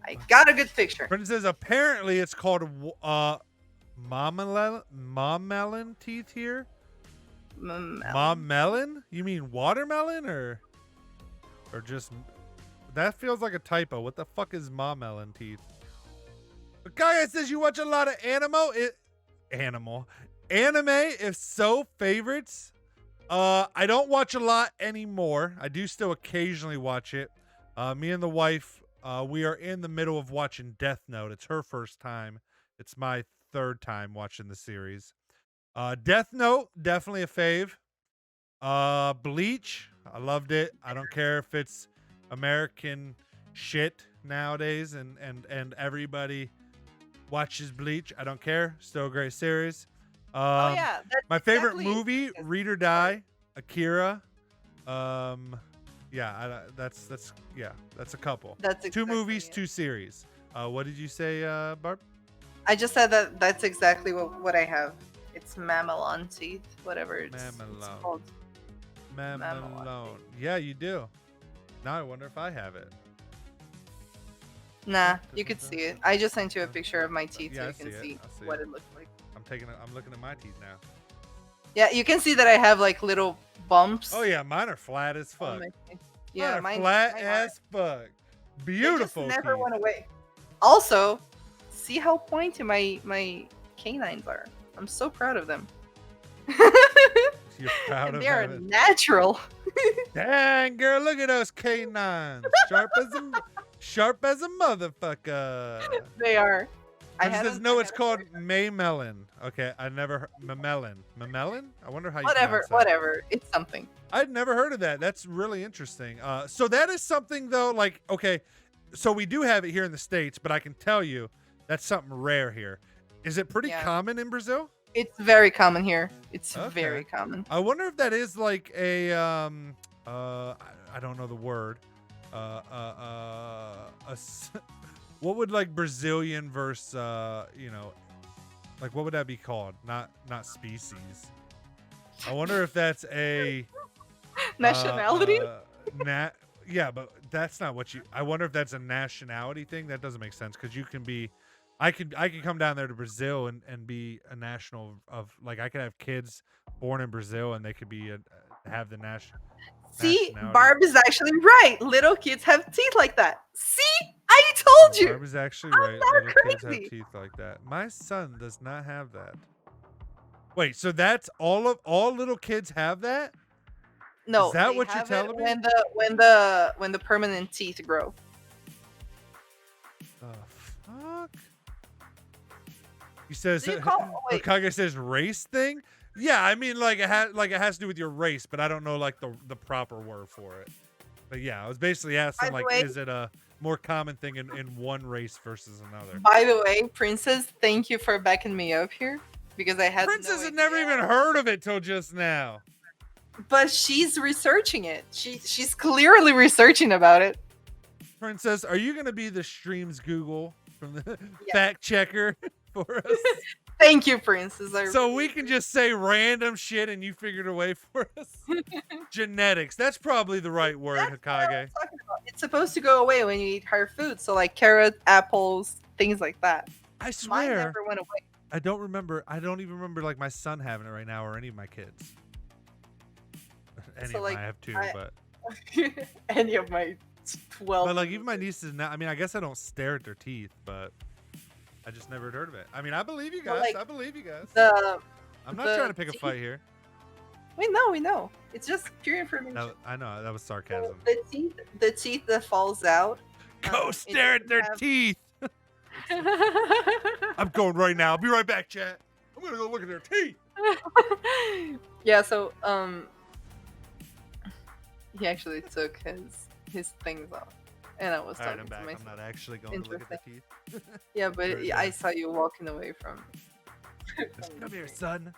I got a good picture. Princess says apparently it's called mom teeth here. Mom melon? You mean watermelon or just that feels like a typo. What the fuck is mom melon teeth? The guy says you watch a lot of anime. If so, favorites. I don't watch a lot anymore. I do still occasionally watch it. Me and the wife, we are in the middle of watching Death Note. It's her first time. It's my third time watching the series. Death Note, definitely a fave. Bleach, I loved it. I don't care if it's American shit nowadays and everybody watches Bleach. I don't care. Still a great series. Oh yeah, my favorite movie, Read or Die, Akira. Yeah, that's a couple. That's two exactly movies, it. 2 series. What did you say, Barb? I just said that's exactly what I have. It's mamelon teeth, whatever it's called. Mamelon. Yeah, you do. Now I wonder if I have it. Nah, you could see it. I just sent you a picture of my teeth Yeah, so you can see I what it looks like. I'm looking at my teeth now. Yeah, you can see that I have like little bumps. Oh yeah, mine are flat as on fuck. my teeth. Yeah, mine are flat as fuck. Beautiful. They just never teeth. went away. Also, see how pointy my canines are. I'm so proud of them. You're proud of They are them. natural. Dang, girl, look at those canines. Sharp as a motherfucker. They are. It says no, it's called May Melon. Okay, I never heard Mamelon. Mamelon? I wonder how you pronounce that. Whatever. It's something. I'd never heard of that. That's really interesting. So that is something though, like, okay, so we do have it here in the States, but I can tell you that's something rare here. Is it pretty common in Brazil? It's very common here. It's Okay. very common. I wonder if that is like a I don't know the word. What would like Brazilian versus like what would that be called? Not species. I wonder if that's a Nationality? Yeah, but that's not what you. I wonder if that's a nationality thing. That doesn't make sense because you can be. I could come down there to Brazil and be a national of like I could have kids born in Brazil and they could be have the national. See, Barb is actually right. Little kids have teeth like that. See, I told you. Barb is actually right. Little kids have teeth like that. My son does not have that. Wait, so that's all little kids have that? No, is that what you're telling me? When the permanent teeth grow. The fuck? He says Okage says race thing. Yeah, I mean like it has to do with your race, but I don't know like the proper word for it. But yeah, I was basically asking like, is it a more common thing in one race versus another? By the way, Princess, thank you for backing me up here. because I had Princess no had never idea. even heard of it till just now. But she's researching it. She's clearly researching about it. Princess, are you gonna be the stream's Google from the Yeah. fact checker for us? Thank you, Princess. So we can just say random shit and you figured a way for us. Genetics. That's probably the right word, That's what I Hokage. was talking about. It's supposed to go away when you eat hard food. So like carrot, apples, things like that. I Mine swear. never went away. I don't remember. I don't even remember like my son having it right now or any of my kids. Any So, of like, them I have two, but Any of my 12. but like even my nieces now. I mean, I guess I don't stare at their teeth, but I just never had heard of it. I mean, I believe you Well, guys. like, I believe you guys. I'm not the trying to pick a teeth- fight here. We know. It's just pure information. No, I know that was So sarcasm. the teeth that falls out. Go it stare at their doesn't have- teeth. I'm going right now. I'll be right back, chat. I'm gonna go look at their teeth. Yeah, so he actually took his things off, and I was All right, talking I'm to back. myself. I'm not actually going to look at the teeth. Yeah, but Very I good. saw you walking away from. Come here, son.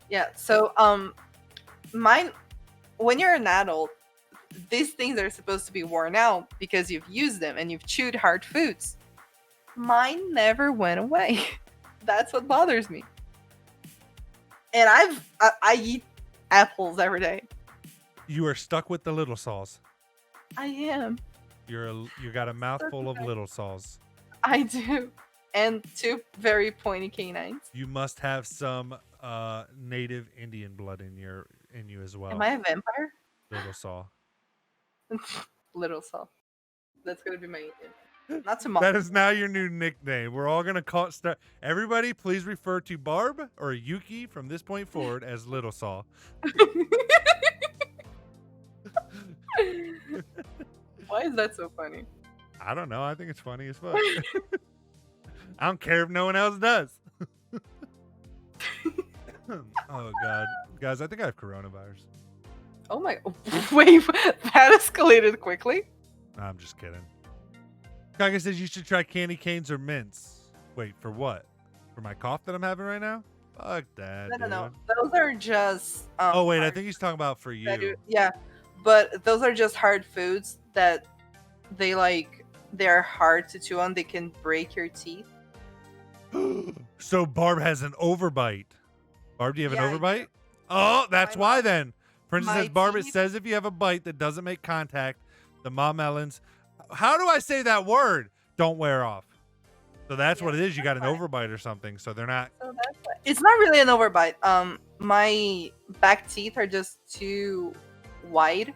Yeah, so mine, when you're an adult, these things are supposed to be worn out because you've used them and you've chewed hard foods. Mine never went away. That's what bothers me. And I eat apples every day. You are stuck with the little saws. I am. You got a mouthful of okay. little saws. I do. And two very pointy canines. You must have some native Indian blood in you as well. Am I a vampire? Little saw. Little Saw. That's gonna be my Indian. Not to mock. That is now your new nickname. We're all gonna call it. Everybody, please refer to Barb or Yuki from this point forward as Little Saw. Why is that so funny? I don't know. I think it's funny as fuck. I don't care if no one else does. Oh god, guys, I think I have coronavirus. Oh my! Wait, that escalated quickly. Nah, I'm just kidding. Kage says you should try candy canes or mints. Wait, for what? For my cough that I'm having right now? Fuck that. No. dude. Those are just. Oh wait, I hard think he's talking about for that you. yeah, but those are just hard foods that they're hard to chew on. They can break your teeth. So Barb has an overbite. Barb, do you have Yeah, I an do. overbite? Oh, that's My why mouth- then. Princess my says, Barb, it teeth- says if you have a bite that doesn't make contact, the mom melons. How do I say that word? Don't wear off. So that's Yeah, what it is. You got an that's overbite or something. So they're not. So that's why. It's not really an overbite. My back teeth are just too wide,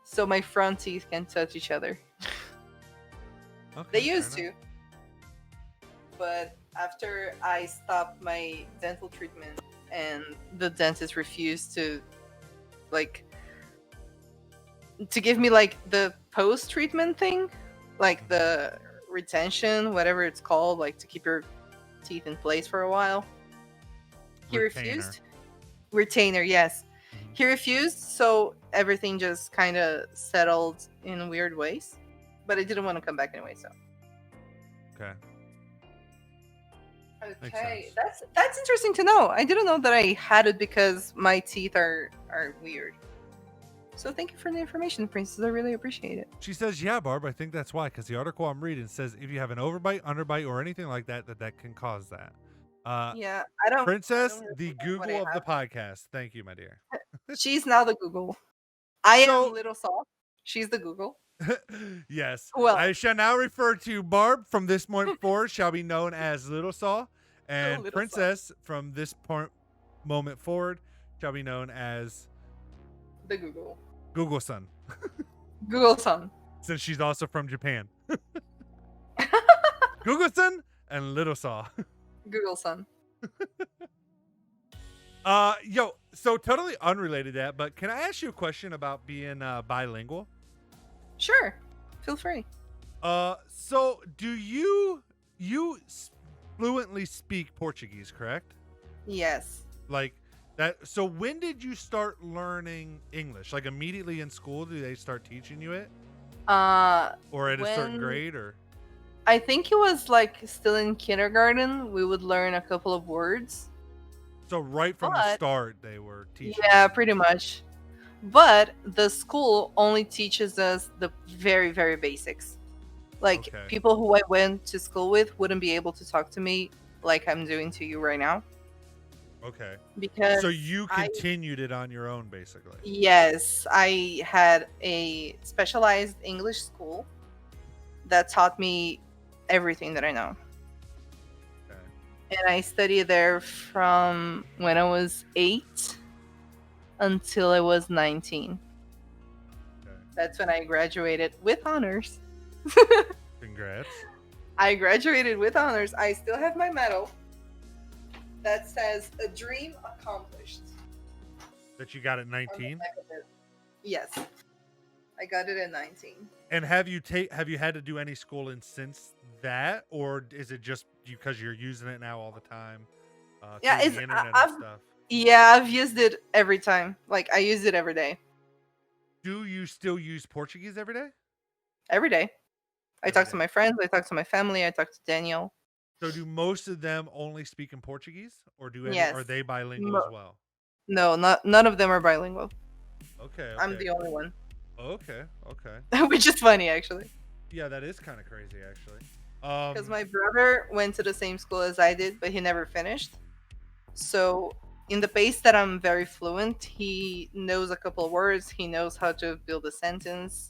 so my front teeth can touch each other. Okay, They fair used enough. to, but after I stopped my dental treatment and the dentist refused to give me like the post treatment thing, like the retention, whatever it's called, like to keep your teeth in place for a while. He Retainer. refused. Retainer, yes. Mhm. He refused, so everything just kind of settled in weird ways. But I didn't want to come back anyway, so. Okay. Makes Okay, sense. that's interesting to know. I didn't know that I had it because my teeth are weird. So thank you for the information, Princess. I really appreciate it. She says, yeah, Barb, I think that's why. Because the article I'm reading says if you have an overbite, underbite, or anything like that, that can cause that. Yeah, I don't. Princess, I don't the remember what I Google of the have. podcast. Thank you, my dear. She's now the Google. I So- am Little Saw. She's the Google. Yes. Well- I shall now refer to Barb from this point forward shall be known as Little Saw, and Little Saw. Princess from this moment forward shall be known as The Google. Google Son, Google Son. since she's also from Japan. Google Son and Little Saw. Google Son. Yo, so totally unrelated to that, but can I ask you a question about being bilingual? Sure. Feel free. So do you fluently speak Portuguese, correct? Yes. Like that. So when did you start learning English? Like immediately in school, do they start teaching you it, or at a certain When- grade, or? I think it was like still in kindergarten. We would learn a couple of words, So right from the but start, they were teaching yeah, you. pretty much. But the school only teaches us the very, very basics. Like Okay. people who I went to school with wouldn't be able to talk to me like I'm doing to you right now Okay. because So you I continued it on your own, basically. yes, I had a specialized English school that taught me everything that I know. Okay. And I studied there from when I was 8 until I was 19. Okay. That's when I graduated with honors. Congrats. I graduated with honors. I still have my medal that says "A dream accomplished" That you got at on the 19. back of it. Yes, I got it at 19. And have you had to do any schooling since that, or is it just because you're using it now all the time Yeah, through it's the internet and I've stuff? yeah, I've used it every time. Like I use it every day. Do you still use Portuguese every day? Every day. I Every talk to day. my friends, I talk to my family, I talk to Daniel. So do most of them only speak in Portuguese, or do any Yes. are they bilingual as Mo- well? no, not none of them are bilingual. Okay, I'm okay. the only one. Okay, okay. Which is funny actually. Yeah, that is kind of crazy actually. Because my brother went to the same school as I did, but he never finished. So, in the pace that I'm very fluent, he knows a couple of words, he knows how to build a sentence,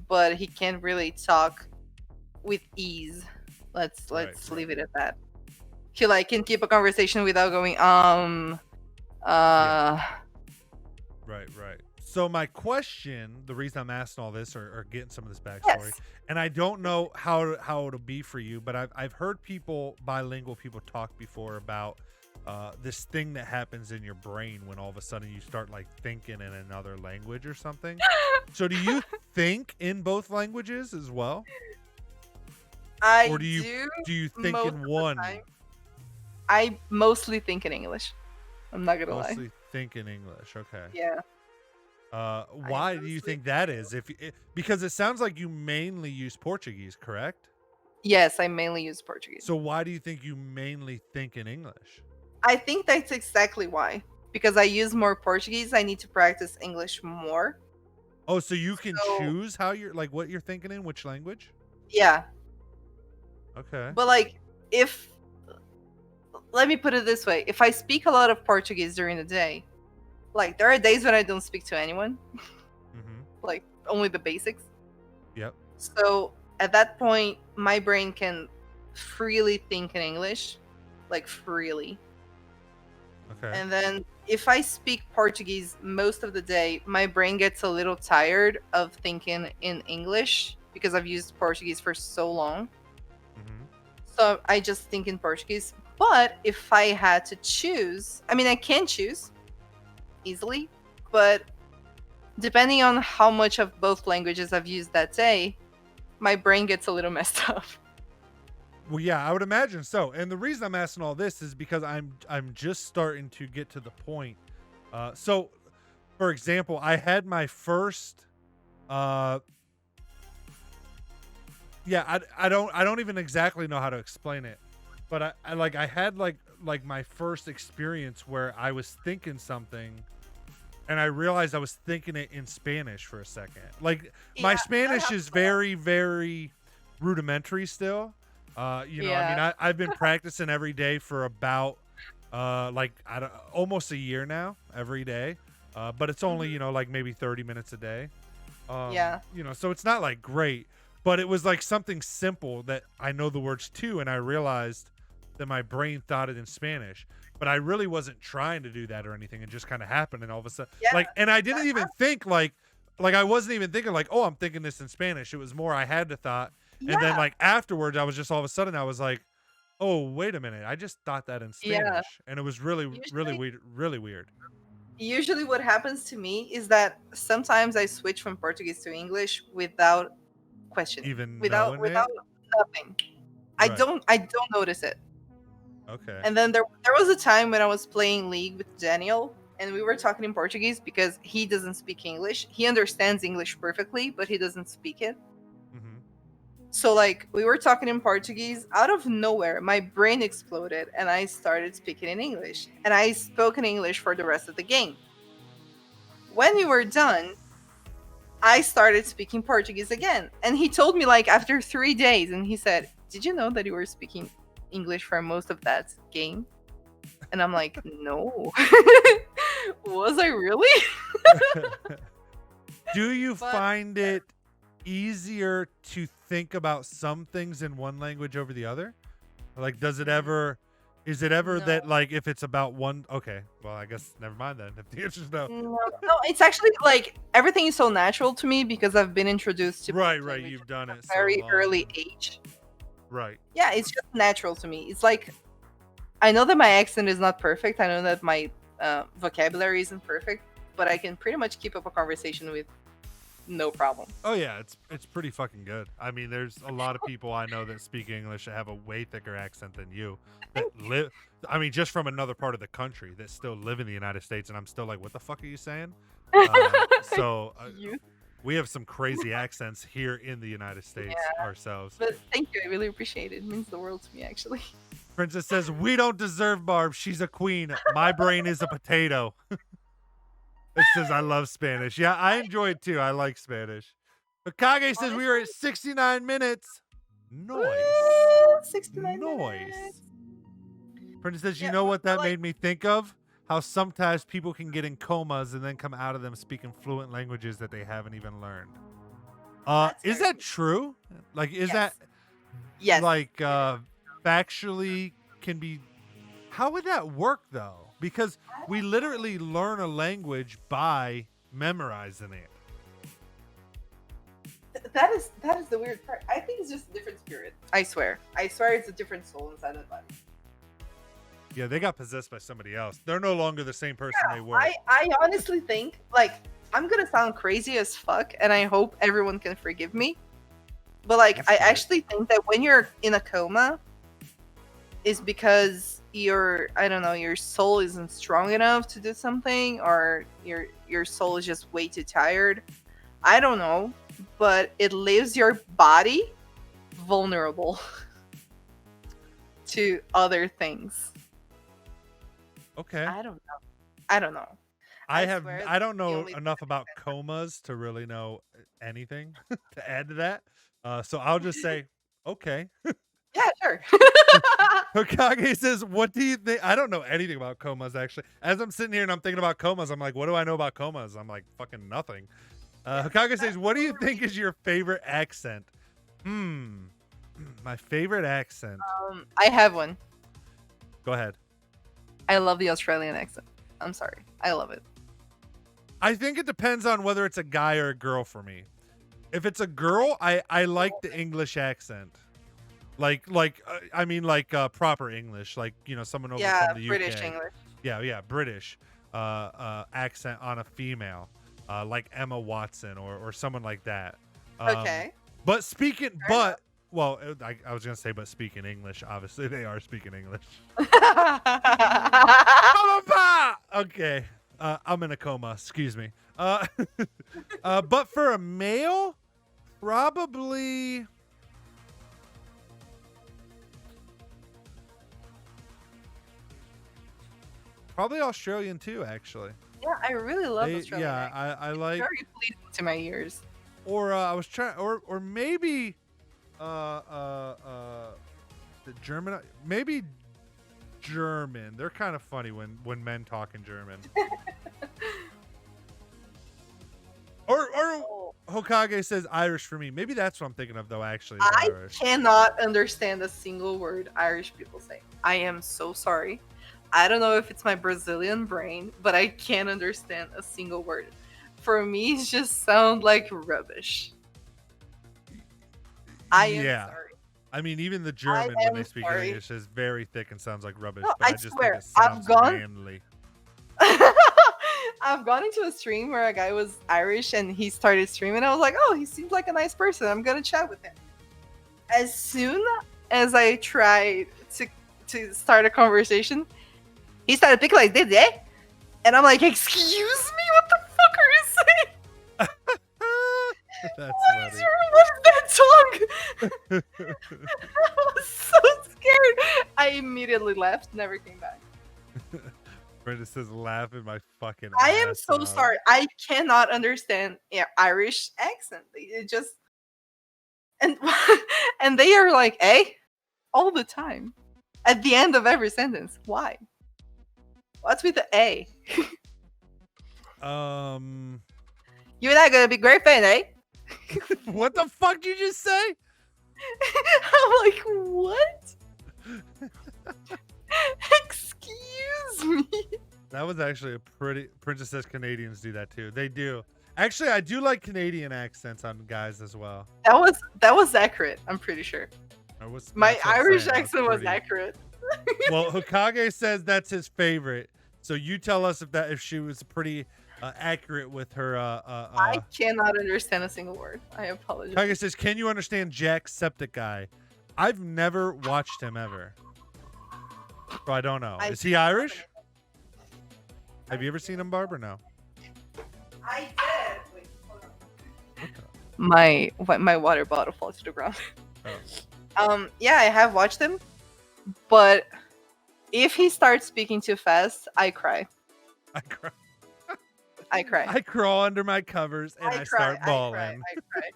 but he can't really talk with ease. Let's Right, let's right. leave it at that. He like can keep a conversation without going Yeah. uh Right, right. So my question, the reason I'm asking all this or getting some of this backstory, yes. and I don't know how it'll be for you, but I've heard people, bilingual people, talk before about this thing that happens in your brain when all of a sudden you start like thinking in another language or something. So do you think in both languages as well, or I do you do think most in of the one? time. I mostly think in English. I'm not gonna lie. Mostly think in English. Okay. Yeah. I Why do you mostly think that is? Because it sounds like you mainly use Portuguese, correct? yes, I mainly use Portuguese. So why do you think you mainly think in English? I think that's exactly why. Because I use more Portuguese, I need to practice English more. Oh, so you can So, choose how you're like what you're thinking in which language? yeah. Okay. But like if let me put it this way, if I speak a lot of Portuguese during the day, like there are days when I don't speak to anyone, Mm-hmm. like only the basics. Yep. So, at that point, my brain can freely think in English, like freely. Okay. And then if I speak Portuguese most of the day, my brain gets a little tired of thinking in English because I've used Portuguese for so long. Mm-hmm. So I just think in Portuguese. But if I had to choose, I mean, I can choose easily, but depending on how much of both languages I've used that day, my brain gets a little messed up. Well, yeah, I would imagine so. And the reason I'm asking all this is because I'm just starting to get to the point. So, for example, I had my first. Yeah, I don't even exactly know how to explain it, but I had like my first experience where I was thinking something, and I realized I was thinking it in Spanish for a second. Like my Yeah, that Spanish happens is a lot. very very rudimentary still. I mean, Yeah. I've been practicing every day for about like almost a year now, every day. But it's only, Mhm. like maybe 30 minutes a day. Yeah. So it's not like great, but it was like something simple that I know the words to, and I realized that my brain thought it in Spanish, but I really wasn't trying to do that or anything. It just kind of happened, and all of a sudden, Yeah. like, and I didn't That even think like I wasn't even thinking like, oh, I'm thinking this in Spanish. It was more I had to thought, and then Yeah. like afterwards, I was just all of a sudden I was like, oh, wait a minute, I just thought that in Yeah. Spanish, and it was really really Usually weird, really weird. usually what happens to me is that sometimes I switch from Portuguese to English without questioning. Even Without knowing it, nothing. right? I don't notice it. Okay. And then there was a time when I was playing League with Daniel and we were talking in Portuguese because he doesn't speak English. He understands English perfectly, but he doesn't speak it. Mm-hmm. So like we were talking in Portuguese, out of nowhere, my brain exploded and I started speaking in English. And I spoke in English for the rest of the game. When we were done, I started speaking Portuguese again. And he told me like after 3 days, and he said, "Did you know that you were speaking English for most of that game?" And I'm like, "No." Was I really? Do you But find it easier to think about some things in one language over the other? Like, does it ever? Is it ever that no. like if it's about one? Okay, well, I guess never mind then. If the answer's no. No, it's actually like everything is so natural to me because I've been introduced to both Right. languages You've done at it a so very long. early age. Right. Yeah, it's just natural to me. It's like I know that my accent is not perfect. I know that my vocabulary isn't perfect, but I can pretty much keep up a conversation with no problem. Oh yeah, it's pretty fucking good. I mean, there's a lot of people I know that speak English that have a way thicker accent than you that live. I mean, just from another part of the country that still live in the United States, and I'm still like, what the fuck are you saying? So You, we have some crazy accents here in the United States yeah, ourselves. but thank you. I really appreciate it. It means the world to me, actually. Princess says, "We don't deserve Barb. She's a queen. My brain is a potato." It says, "I love Spanish." Yeah, I enjoy it too. I like Spanish. Okage says we are at 69 minutes. Noise. Woo, 69 Noise. minutes. Princess says, "You Yeah, know what that like, made me think of? How sometimes people can get in comas and then come out of them speaking fluent languages that they haven't even learned." that's Is very that true? Like, is yes. that Yes. like factually can be? How would that work though? Because we literally learn a language by memorizing it. That is the weird part. I think it's just a different spirit. I swear it's a different soul inside that body. Yeah, they got possessed by somebody else. They're no longer the same person they were. I honestly think like I'm gonna sound crazy as fuck, and I hope everyone can forgive me. But like That's I great. actually think that when you're in a coma, is because I don't know, your soul isn't strong enough to do something, or your soul is just way too tired. I don't know, but it leaves your body vulnerable to other things. Okay. I don't know. I don't know. I swear don't that's the know only enough thing about I can comas to really know anything to add to that. So I'll just say, okay. Yeah, sure. Hokage says, "What do you think?" I don't know anything about comas, actually. As I'm sitting here and I'm thinking about comas, I'm like, what do I know about comas? I'm like, fucking nothing. Hokage says, "What do you think is your favorite accent?" My favorite accent. I have one. Go ahead. I love the Australian accent. I'm sorry. I love it. I think it depends on whether it's a guy or a girl for me. If it's a girl, I like the English accent. I mean proper English, like, you know, someone over Yeah, from the UK. British English. Yeah, British accent on a female, like Emma Watson or someone like that. Okay. But speaking, Fair enough. I was gonna say, but speaking English, obviously they are speaking English. Okay, I'm in a coma. Excuse me. But for a male, probably. Probably Australian too, actually. Yeah, I really love Australian Yeah, accent. I It's like. very pleasing to my ears. Or I was trying, or maybe, the German. Maybe German. They're kind of funny when men talk in German. Or Oh, Hokage says Irish for me. Maybe that's what I'm thinking of though. Actually, is I Irish. cannot understand a single word Irish people say. I am so sorry. I don't know if it's my Brazilian brain, but I can't understand a single word. For me, it just sound like rubbish. I am Yeah. sorry. I mean, even the German when am they speak sorry. English is very thick and sounds like rubbish. No, but I I just swear, think it I've sounds gone- manly. I've gone into a stream where a guy was Irish and he started streaming. I was like, oh, he seems like a nice person. I'm gonna chat with him. As soon as I tried to start a conversation, he started picking like this, eh? And I'm like, excuse me, what the fuck are you saying? That's What is funny. what is that tongue. I was so scared. I immediately left, never came back. Brenda says, laughing my fucking I am ass so off. sorry. I cannot understand Irish accent. It just and and they are like, "Eh?" all the time. At the end of every sentence. Why? What's with the A? You're not gonna be great fan, eh? What the fuck did you just say? I'm like, what? Excuse me. That was actually a pretty. Princess says Canadians do that too. They do. Actually, I do like Canadian accents on guys as well. That was accurate. I'm pretty sure. My That's what I'm Irish saying, accent was pretty- accurate. Well, Hokage says that's his favorite. So you tell us if she was pretty accurate with her. I cannot understand a single word. I apologize. Hokage says, "Can you understand Jacksepticeye?" I've never watched him ever, so I don't know. Is he Irish? Have you ever seen him, Barb, or no? I did. Wait, hold on. My water bottle falls to the ground. Oh. Yeah, I have watched him, but if he starts speaking too fast, I cry. I cry. I cry. I crawl under my covers and I start bawling. I cry.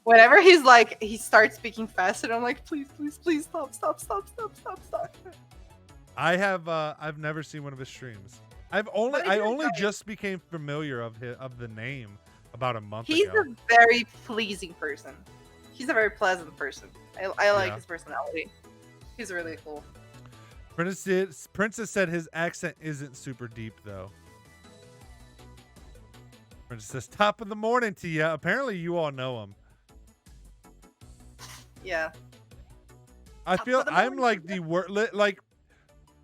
Whenever he's like, he starts speaking fast, and I'm like, please, please, please, stop. I've never seen one of his streams. I only just became familiar of the name about a month ago. He's a very pleasing person. He's a very pleasant person. I like his personality. He's really cool. Princess said his accent isn't super deep though. Princess says, top of the morning to you. Apparently you all know him. Yeah. I feel I'm like the like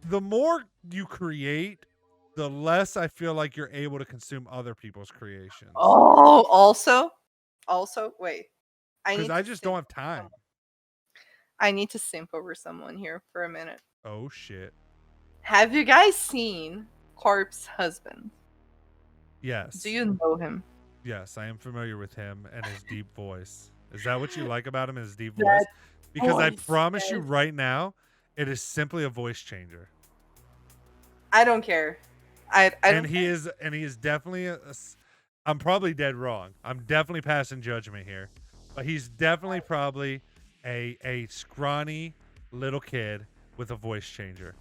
the more you create, the less I feel like you're able to consume other people's creations. Oh, also, wait. Because I just don't have time. I need to simp over someone here for a minute. Oh shit. Have you guys seen Corpse Husband? Yes. Do you know him? Yes, I am familiar with him and his deep voice. Is that what you like about him, his deep voice? Because I promise you right now, it is simply a voice changer. I don't care. He is definitely I'm probably dead wrong. I'm definitely passing judgment here. But he's definitely probably a scrawny little kid with a voice changer.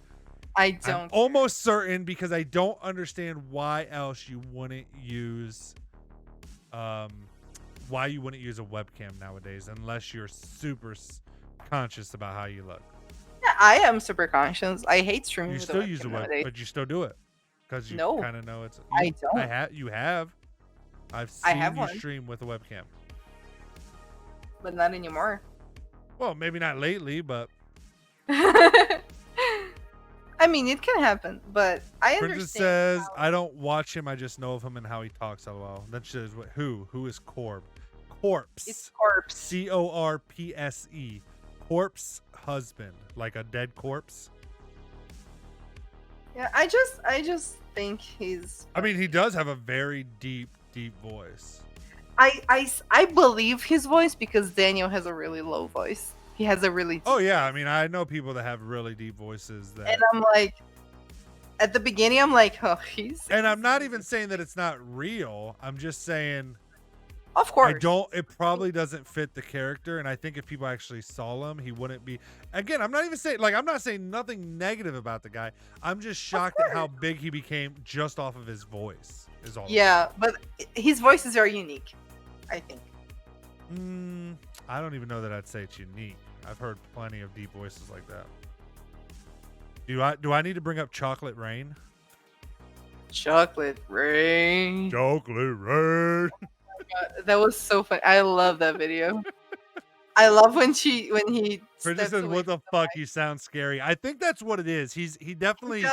I'm almost certain, because I don't understand why else you wouldn't use a webcam nowadays unless you're super conscious about how you look. Yeah, I am super conscious. I hate streaming. You still use a webcam, but you still do it because you kind of know it's. I don't. You have. I've seen you one. stream with a webcam, but not anymore. Well, maybe not lately, but. I mean, it can happen, but I understand. Princess says, I don't watch him. I just know of him and how he talks. LOL. That says who? Who is Corb? Corpse. It's Corpse. CORPSE. Corpse husband, like a dead corpse. Yeah, I just think he's. I mean, he does have a very deep voice. I believe his voice because Daniel has a really low voice. He has a really. Oh yeah, I mean, I know people that have really deep voices. And I'm like, at the beginning, I'm like, oh, he's. And I'm not even saying that it's not real. I'm just saying. Of course. It probably doesn't fit the character, and I think if people actually saw him, he wouldn't be. Again, I'm not even saying I'm not saying nothing negative about the guy. I'm just shocked at how big he became just off of his voice. Is all. Yeah, but his voice is very unique, I think. I don't even know that I'd say it's unique. I've heard plenty of deep voices like that. Do I need to bring up Chocolate Rain? Chocolate Rain. Chocolate Rain. That was so fun. I love that video. I love when he. Bridget says, "What the fuck? You sound scary." I think that's what it is. He definitely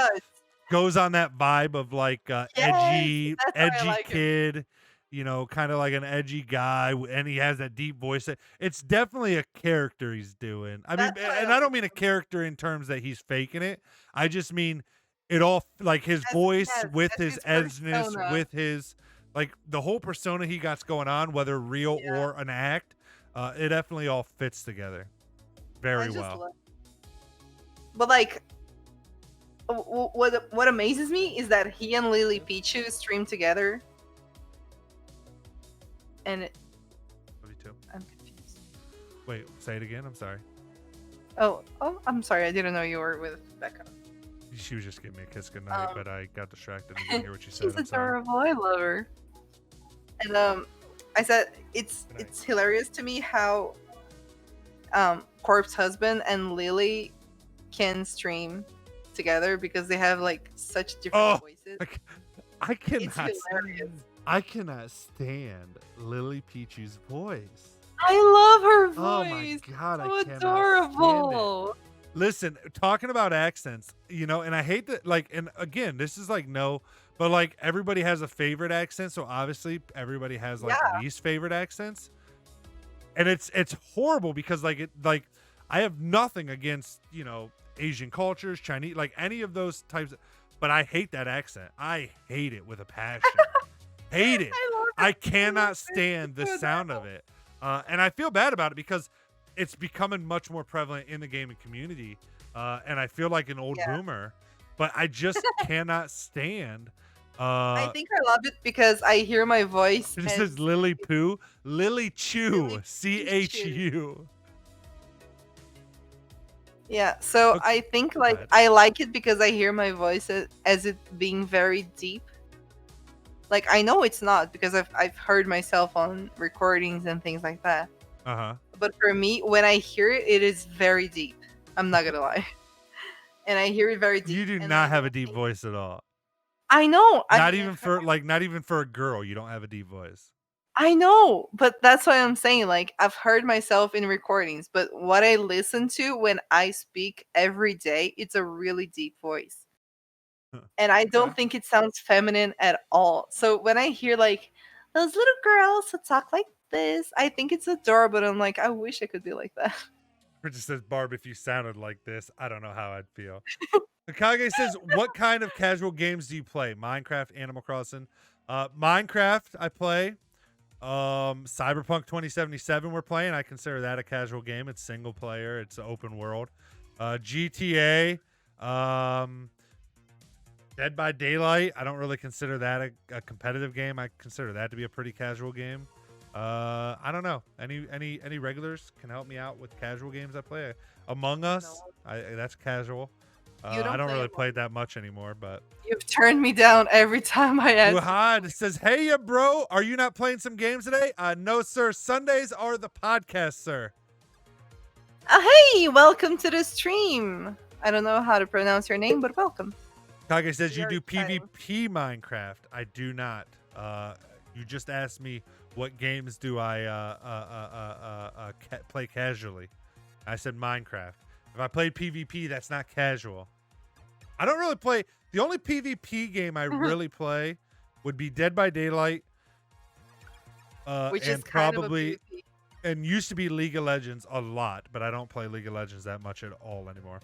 goes on that vibe of like edgy kid. Him. You know, kind of like an edgy guy, and he has that deep voice. It's definitely a character he's doing. I mean, and I don't mean a character in terms that he's faking it. I just mean it all, like his voice with his edginess, with his, like the whole persona he got going on, whether real or an act. It definitely all fits together very well. But like, what amazes me is that he and Lily Pichu stream together, and Love you too. I'm confused. Wait, say it again. I'm sorry. Oh, I'm sorry. I didn't know you were with Becca. She was just giving me a kiss goodnight, but I got distracted and didn't hear what she said. She's I'm sorry. adorable. I love her. And I said it's hilarious to me how Corp's husband and Lily can stream together because they have like such different voices. I cannot. It's hilarious. I cannot stand Lily Pichu's voice. I love her voice. Oh my god, so I cannot adorable. stand it. Listen, talking about accents, you know, and I hate that, like, and again, this is like but like everybody has a favorite accent, so obviously everybody has like least favorite accents, and it's horrible because like I have nothing against, you know, Asian cultures, Chinese, like any of those types, but I hate that accent. I hate it with a passion. Hate it. I cannot stand the sound of it, and I feel bad about it because it's becoming much more prevalent in the gaming community, and I feel like an old boomer, but I just cannot stand. I think I love it because I hear my voice. This is Lily Poo, Lily Chu, CHU. Yeah, so Okay. I think like I like it because I hear my voice as it being very deep. Like I know it's not because I've heard myself on recordings and things like that. But for me, when I hear it, it is very deep. I'm not gonna lie, and I hear it very deep. You do not have a deep voice at all. I know. Not even for a girl, you don't have a deep voice. I know, but that's why I'm saying. Like I've heard myself in recordings, but what I listen to when I speak every day, it's a really deep voice, and I don't think it sounds feminine at all. So when I hear like those little girls who talk like this, I think it's adorable. I'm like, I wish I could be like that. Princess says, Barb, if you sounded like this, I don't know how I'd feel. Akage says, what kind of casual games do you play? Minecraft, Animal Crossing. Minecraft, I play. Cyberpunk 2077 we're playing. I consider that a casual game. It's single player. It's open world. GTA. Dead by Daylight. I don't really consider that a competitive game. I consider that to be a pretty casual game. I don't know. Any regulars can help me out with casual games I play. Among Us. That's casual. I don't really play that much anymore, but you've turned me down every time I ask. Wuhad says, "Hey, ya bro, are you not playing some games today?" No, sir. Sundays are the podcast, sir. Hey, welcome to the stream. I don't know how to pronounce your name, but welcome. Kage says, "You do PvP Minecraft." I do not. You just asked me what games do I play casually. I said Minecraft. If I played PvP, that's not casual. I don't really play. The only PvP game I really play would be Dead by Daylight. Which and is kind probably of a PvP. And used to be League of Legends a lot, but I don't play League of Legends that much at all anymore.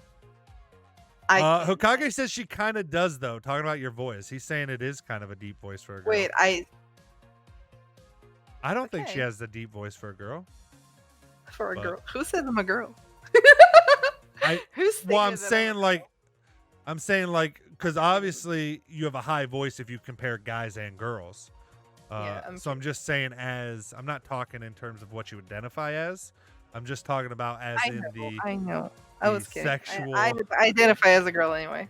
Hokage says she kind of does, though. Talking about your voice, he's saying it is kind of a deep voice for a girl. Wait, I don't think she has the deep voice for a girl. For a girl? Who says I'm a girl? I'm saying like, because obviously you have a high voice if you compare guys and girls. I'm just saying I'm not talking in terms of what you identify as. I'm just talking about as I know. I was kidding. Sexual. I identify as a girl anyway.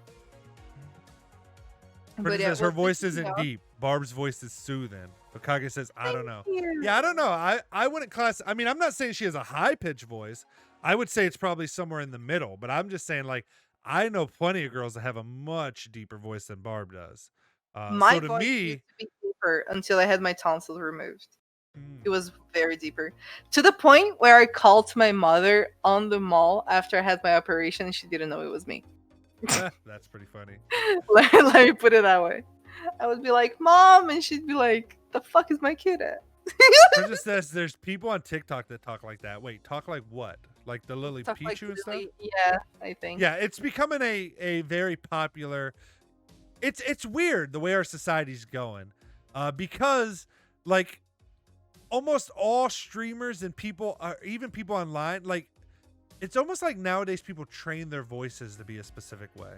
Princess says her voice isn't deep. Barb's voice is soothing. Hokage says, I don't know. Yeah, I don't know. I wouldn't I mean, I'm not saying she has a high-pitched voice. I would say it's probably somewhere in the middle, but I'm just saying, like, I know plenty of girls that have a much deeper voice than Barb does. My voice used to be deeper until I had my tonsils removed. It was very deeper. To the point where I called to my mother on the mall after I had my operation and she didn't know it was me. That's pretty funny. Let me put it that way. I would be like, Mom, and she'd be like, the fuck is my kid at? Princess says there's people on TikTok that talk like that. Wait, talk like what? Like the Lily Pichu like and stuff? Yeah, I think. Yeah, it's becoming a very popular. It's weird the way our society's going, because like almost all streamers and people, even people online, like it's almost like nowadays people train their voices to be a specific way.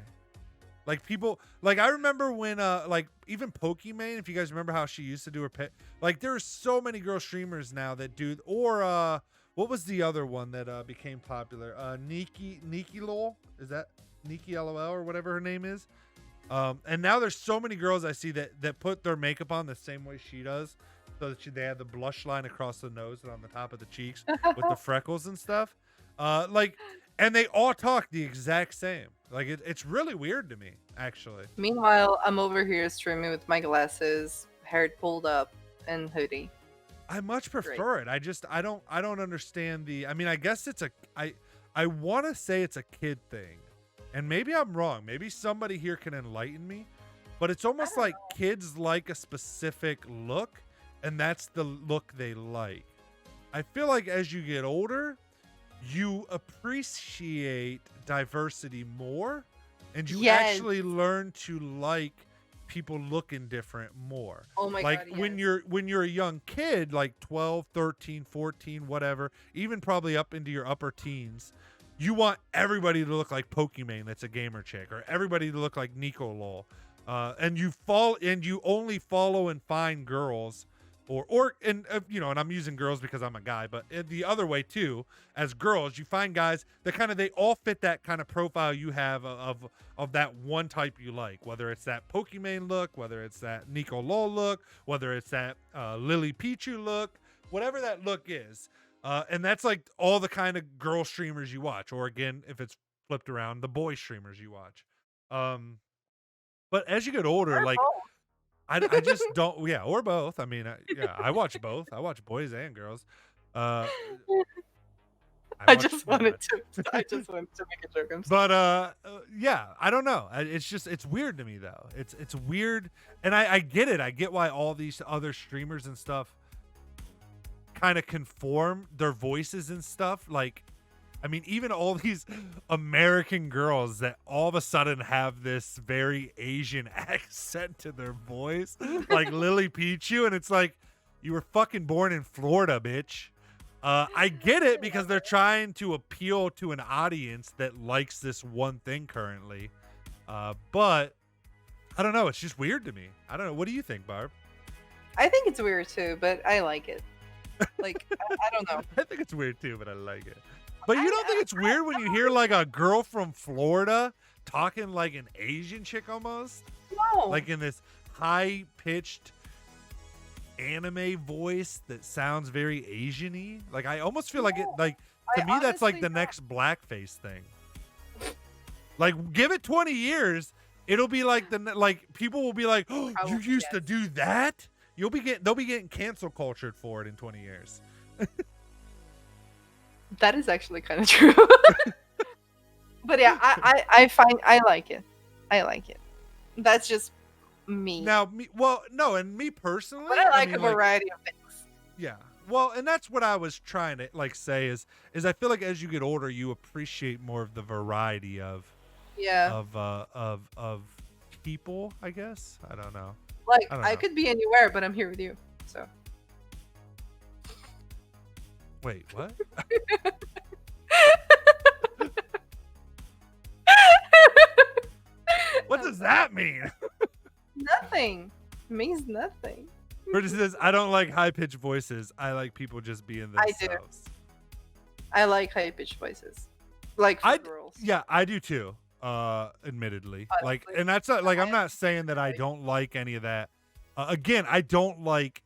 Like people, like I remember when, like even YukieMeii, if you guys remember how she used to do her pet, like there's so many girl streamers now that do, or what was the other one that became popular? Nikki Lol, is that Nikki LOL or whatever her name is? And now there's so many girls I see that put their makeup on the same way she does, so that they have the blush line across the nose and on the top of the cheeks with the freckles and stuff. Like, and they all talk the exact same. Like it's really weird to me, actually. Meanwhile, I'm over here streaming with my glasses, hair pulled up, and hoodie. I much prefer it. I don't understand the. I mean, I guess it's I want to say it's a kid thing, and maybe I'm wrong. Maybe somebody here can enlighten me, but it's almost like kids like a specific look, and that's the look they like. I feel like as you get older, you appreciate diversity more, and you actually learn to like people looking different more. Oh my like God, when you're a young kid, like 12, 13, 14, whatever, even probably up into your upper teens, you want everybody to look like YukieMeii, that's a gamer chick, or everybody to look like Nico Lol. And you only follow and find girls, and I'm using girls because I'm a guy, but the other way too, as girls, you find guys that they all fit that kind of profile you have of that one type you like, whether it's that YukieMeii look, whether it's that Nico Lol look, whether it's that Lily Pichu look, whatever that look is. And that's like all the kind of girl streamers you watch, or again, if it's flipped around, the boy streamers you watch. But as you get older, like I just don't, yeah, or both. I mean, I watch both. I watch boys and girls. I just wanted to make a joke. But yeah, I don't know. It's weird to me though. It's weird, and I get it. I get why all these other streamers and stuff kind of conform their voices and stuff. Like, I mean, even all these American girls that all of a sudden have this very Asian accent to their voice, like Lily Pichu, and it's like, you were fucking born in Florida, bitch. I get it because they're trying to appeal to an audience that likes this one thing currently. But I don't know. It's just weird to me. I don't know. What do you think, Barb? I think it's weird too, but I like it. Like, I don't know. I think it's weird too, but I like it. But you don't think it's weird when you hear like a girl from Florida talking like an Asian chick almost? No. Like in this high-pitched anime voice that sounds very Asian-y? Like I almost feel like it, like to me that's like the next blackface thing. Like give it 20 years, it'll be like people will be like, "Oh, you used to do that?" They'll be getting cancel cultured for it in 20 years. That is actually kind of true. But yeah, I like it. I like it. That's just me. Now, and me personally, but I mean, a variety of things. Yeah. Well, and that's what I was trying to say is I feel like as you get older, you appreciate more of the variety of people, I guess. I don't know. Like I could be anywhere, but I'm here with you. So. Wait, what? What does that mean? Nothing. It means nothing. Bridget says, I don't like high-pitched voices. I like people just being themselves. I like high-pitched voices. Like for girls. Yeah, I do too. Admittedly. Like, and that's not, like, I'm not saying that I don't like any of that. Again, I don't like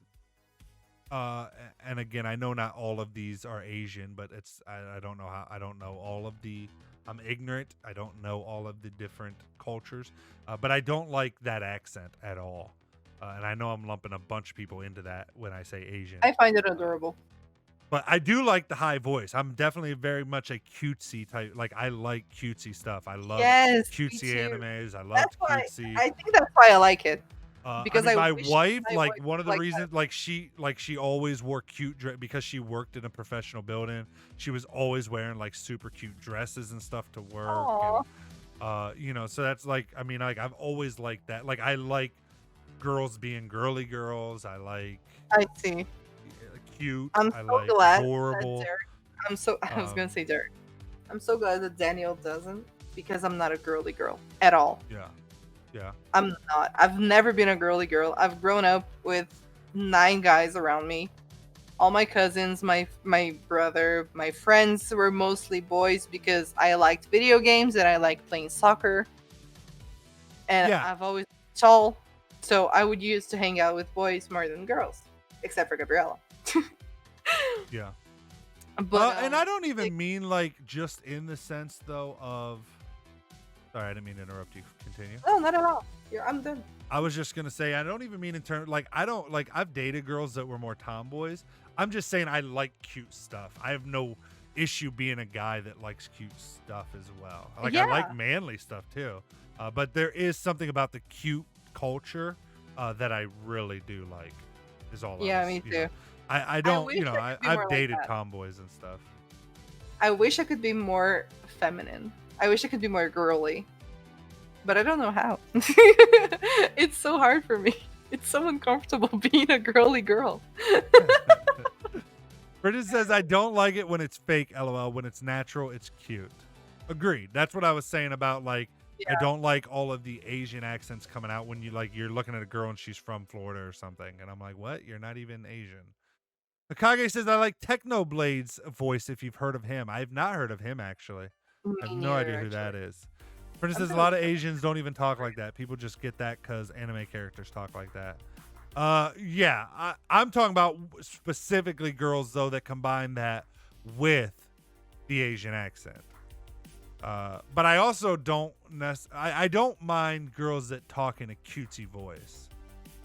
and again, I know not all of these are Asian, but I don't know how, I don't know all of the, I'm ignorant. I don't know all of the different cultures, but I don't like that accent at all. And I know I'm lumping a bunch of people into that when I say Asian. I find it adorable. But I do like the high voice. I'm definitely very much a cutesy type. Like, I like cutesy stuff. I love cutesy animes. I love cutesy. I think that's why I like it. Because my wife, like one of the reasons, like she always wore cute because she worked in a professional building. She was always wearing like super cute dresses and stuff to work. And, so that's like, I mean, like I've always liked that. Like I like girls being girly girls. I see cute. I'm I so like glad that adorable. Derek. I was gonna Um, say Derek. I'm so glad that Daniel doesn't, because I'm not a girly girl at all. yeah, yeah, I'm not. I've never been a girly girl. I've grown up with 9 guys around me. All my cousins, my brother, my friends were mostly boys because I liked video games and I liked playing soccer. And yeah, I've always been tall, so I would used to hang out with boys more than girls, except for Gabriella. yeah. But And I don't even mean like just in the sense though of. Sorry, I didn't mean to interrupt you. Continue. no, not at all. I'm done. I was just gonna say I don't even mean in terms like I don't like I've dated girls that were more tomboys. I'm just saying I like cute stuff. I have no issue being a guy that likes cute stuff as well. Like I Yeah. like manly stuff too, but there is something about the cute culture that I really do like. Is all. Yeah, I was, me you too. know, I don't. wish You know, I could be more I've like dated that. tomboys and stuff. I wish I could be more feminine. I wish I could be more girly. But I don't know how. It's so hard for me. It's so uncomfortable being a girly girl. Bridget says, I don't like it when it's fake, LOL. When it's natural, it's cute. Agreed. That's what I was saying about, like, I Yeah. don't like all of the Asian accents coming out when you're looking at a girl and she's from Florida or something. And I'm like, what? You're not even Asian. Akage says, I like Technoblade's voice if you've heard of him. I have not heard of him, actually. I have Me no idea neither, who that actually. is. Bridget says, a gonna lot of check. Asians don't even talk like that. People just get that because anime characters talk like that. Yeah, I'm talking about specifically girls though that combine that with the Asian accent. But I also don't I don't mind girls that talk in a cutesy voice.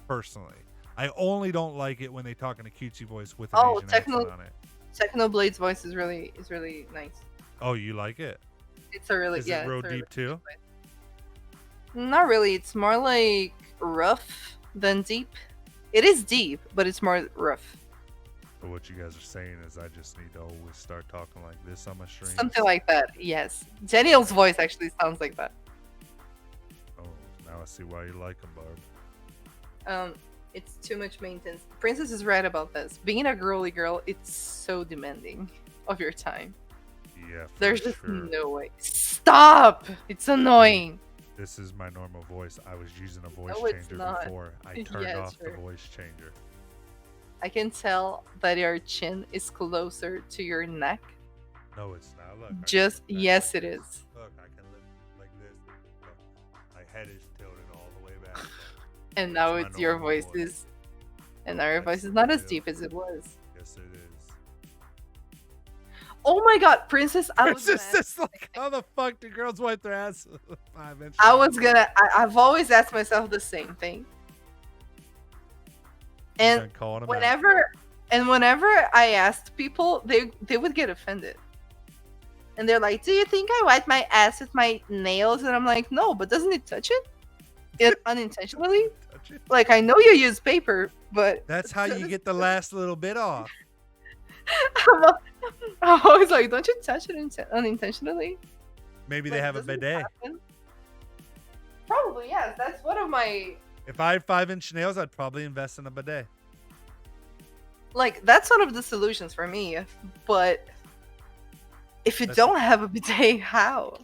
Personally, I only don't like it when they talk in a cutesy voice with an Asian accent on it. Technoblade's voice is really nice. Oh, you like it? It's a really Is yeah. it real it's a really deep too? good voice. Not really. It's more like rough than deep. It is deep, but it's more rough. But what you guys are saying is I just need to always start talking like this on my streams. Something like that. Yes. Daniel's voice actually sounds like that. Oh, now I see why you like them, Barb. It's too much maintenance. Princess is right about this. Being a girly girl, it's so demanding of your time. Yeah, for There's just sure. no way. Stop! It's annoying. This is my normal voice. I was using a voice No, it's changer not. before. I turned Yeah, off sure. the voice changer. I can tell that your chin is closer to your neck. No, it's not. Look. I Just can- yes, it is. Look, I can lift like this. Look, my head is tilted all the way back. And now That's my it's your normal voice voice. is, and now your That's voice is not as real. deep as it was. Yes, it is. Oh my God, Princess! I was It's gonna just like, how the fuck do girls wipe their ass? 5 inches? I've always asked myself the same thing. And calling them out. whenever I asked people, they would get offended. And they're like, "Do you think I wipe my ass with my nails?" And I'm like, "No, but doesn't it touch it unintentionally? Touch it. Like I know you use paper, but That's how you get the last little bit off. I'm always like, don't you touch it unintentionally? Maybe they Like, have a doesn't it bidet. happen? Probably yes. That's one of my If I had 5-inch nails, I'd probably invest in a bidet. like that's one of the solutions for me. But if you That's- don't have a bidet, how?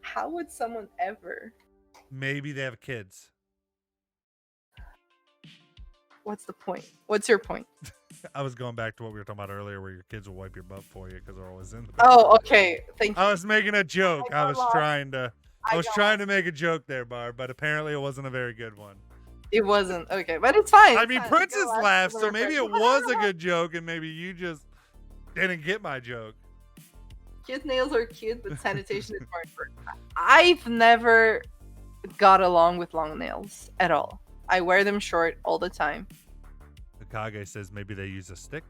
How would someone ever? Maybe they have kids. What's the point? What's your point? I was going back to what we were talking about earlier, where your kids will wipe your butt for you because they're always in the. Oh, okay. Thank you. I was making a joke. I I was got trying to. I was got trying to make a joke there, Barb, but apparently it wasn't a very good one. It wasn't okay, but it's fine. I it's mean, fine. Princess Go on, laughed, go so on, maybe it Princess. was a good joke, and maybe you just didn't get my joke. Kid nails are cute, but sanitation is more important. I've never got along with long nails at all. I wear them short all the time. Akage says maybe they use a stick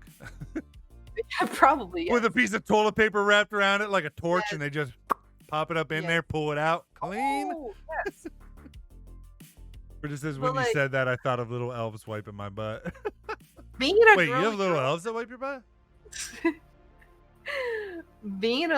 Probably. Yes. with a piece of toilet paper wrapped around it like a torch, and they just pop it up in Yes. there, pull it out, clean. Oh, yes. But it says But, when you like- said that, I thought of little elves wiping my butt. Being a Wait, you girly have little girl- elves that wipe your butt? being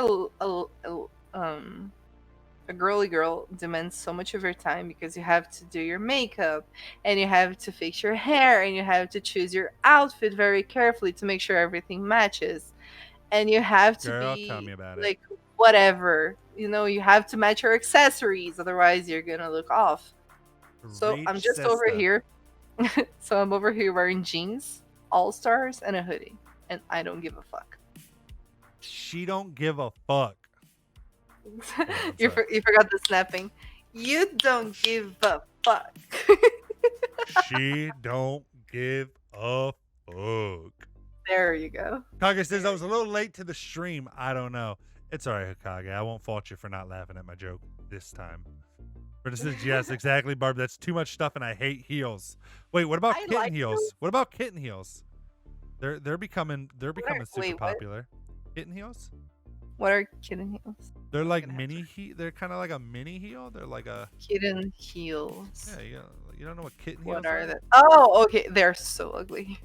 a girly girl demands so much of your time because you have to do your makeup and you have to fix your hair and you have to choose your outfit very carefully to make sure everything matches. And you have to Girl, tell me be about it. like whatever. You have to match your accessories, otherwise you're gonna look off. So I'm Reach, just over sister. here. So I'm over here wearing jeans, all stars, and a hoodie. And I don't give a fuck. She don't give a fuck. You forgot the snapping. You don't give a fuck. She don't give a fuck. There you go. Hokage says I was a little late to the stream. I don't know. It's all right, Hokage. I won't fault you for not laughing at my joke this time. Britta says, yes, exactly, Barb. That's too much stuff, and I hate heels. Wait, what about kitten heels? Heels. What about kitten heels? They're becoming super wait, what? popular. Kitten heels? What are kitten heels? They're like gonna have mini heel. They're kind of like a mini heel. They're like a Kitten heels. yeah. You don't know what kitten heels What are they? Oh, okay. They're so ugly.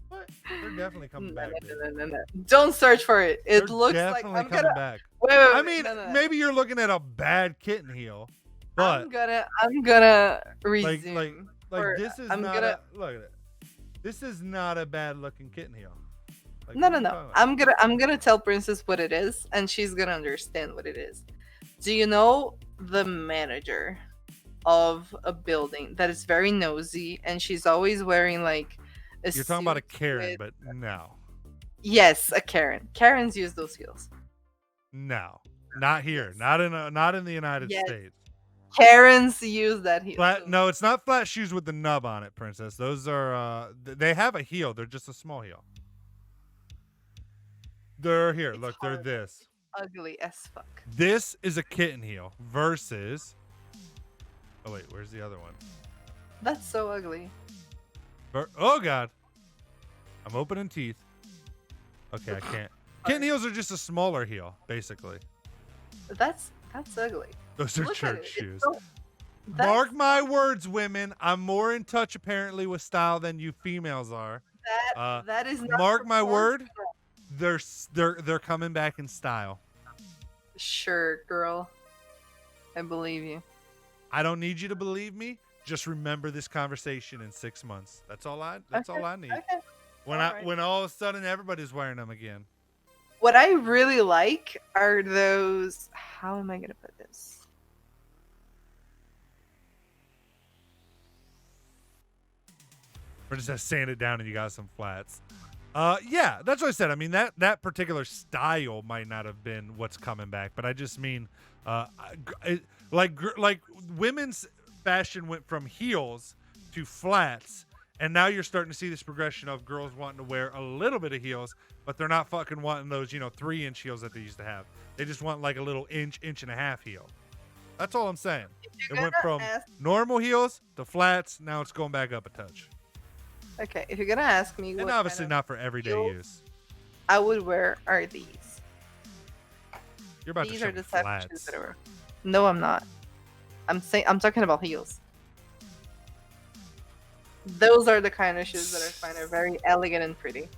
What? They're definitely coming back. Dude. No. Don't search for it. It They're looks like definitely I'm coming gonna. back. Wait, I mean, no. maybe you're looking at a bad kitten heel, but I'm gonna resume. like this is I'm not gonna- look at it. This is not a bad looking kitten heel. Like, No. what are you talking about? I'm gonna tell Princess what it is, and she's gonna understand what it is. Do you know the manager of a building that is very nosy, and she's always wearing like a You're talking about a suit Karen, with- but no, Yes, a Karen. Karens use those heels. no, not here, Yes. not in the United Yes. States. Karens use that heel. Flat, too. no, it's not flat shoes with the nub on it, Princess. Those are they have a heel. They're just a small heel. They're here. It's Look, horrible. they're this. Ugly as fuck. This is a kitten heel versus. Oh wait, where's the other one? That's so ugly. Oh god, I'm opening teeth. Okay, I can't. Kitten heels are just a smaller heel, basically. That's ugly. Those are Look at church it. It's shoes. so- that's- Mark my words, women. I'm more in touch apparently with style than you females are. that is not Mark my word. proportional. They're coming back in style. Sure, girl. I believe you. I don't need you to believe me. Just remember this conversation in 6 months. That's all I need. Okay. Alright. When all of a sudden everybody's wearing them again. What I really like are those. How am I gonna put this? Or just have sanded down and you got some flats. Yeah, that's what I said. I mean that particular style might not have been what's coming back, but I just mean, like women's fashion went from heels to flats, and now you're starting to see this progression of girls wanting to wear a little bit of heels, but they're not fucking wanting those 3-inch heels that they used to have. They just want like a little inch and a half heel. That's all I'm saying. It went from normal heels to flats. Now it's going back up a touch. Okay, if you're gonna ask me, And what obviously kind of not for everyday heels use. I would wear are these. You're about These to are show the me type of shoes flats. that I wear. No, I'm not. I'm talking about heels. Those are the kind of shoes that I find are very elegant and pretty.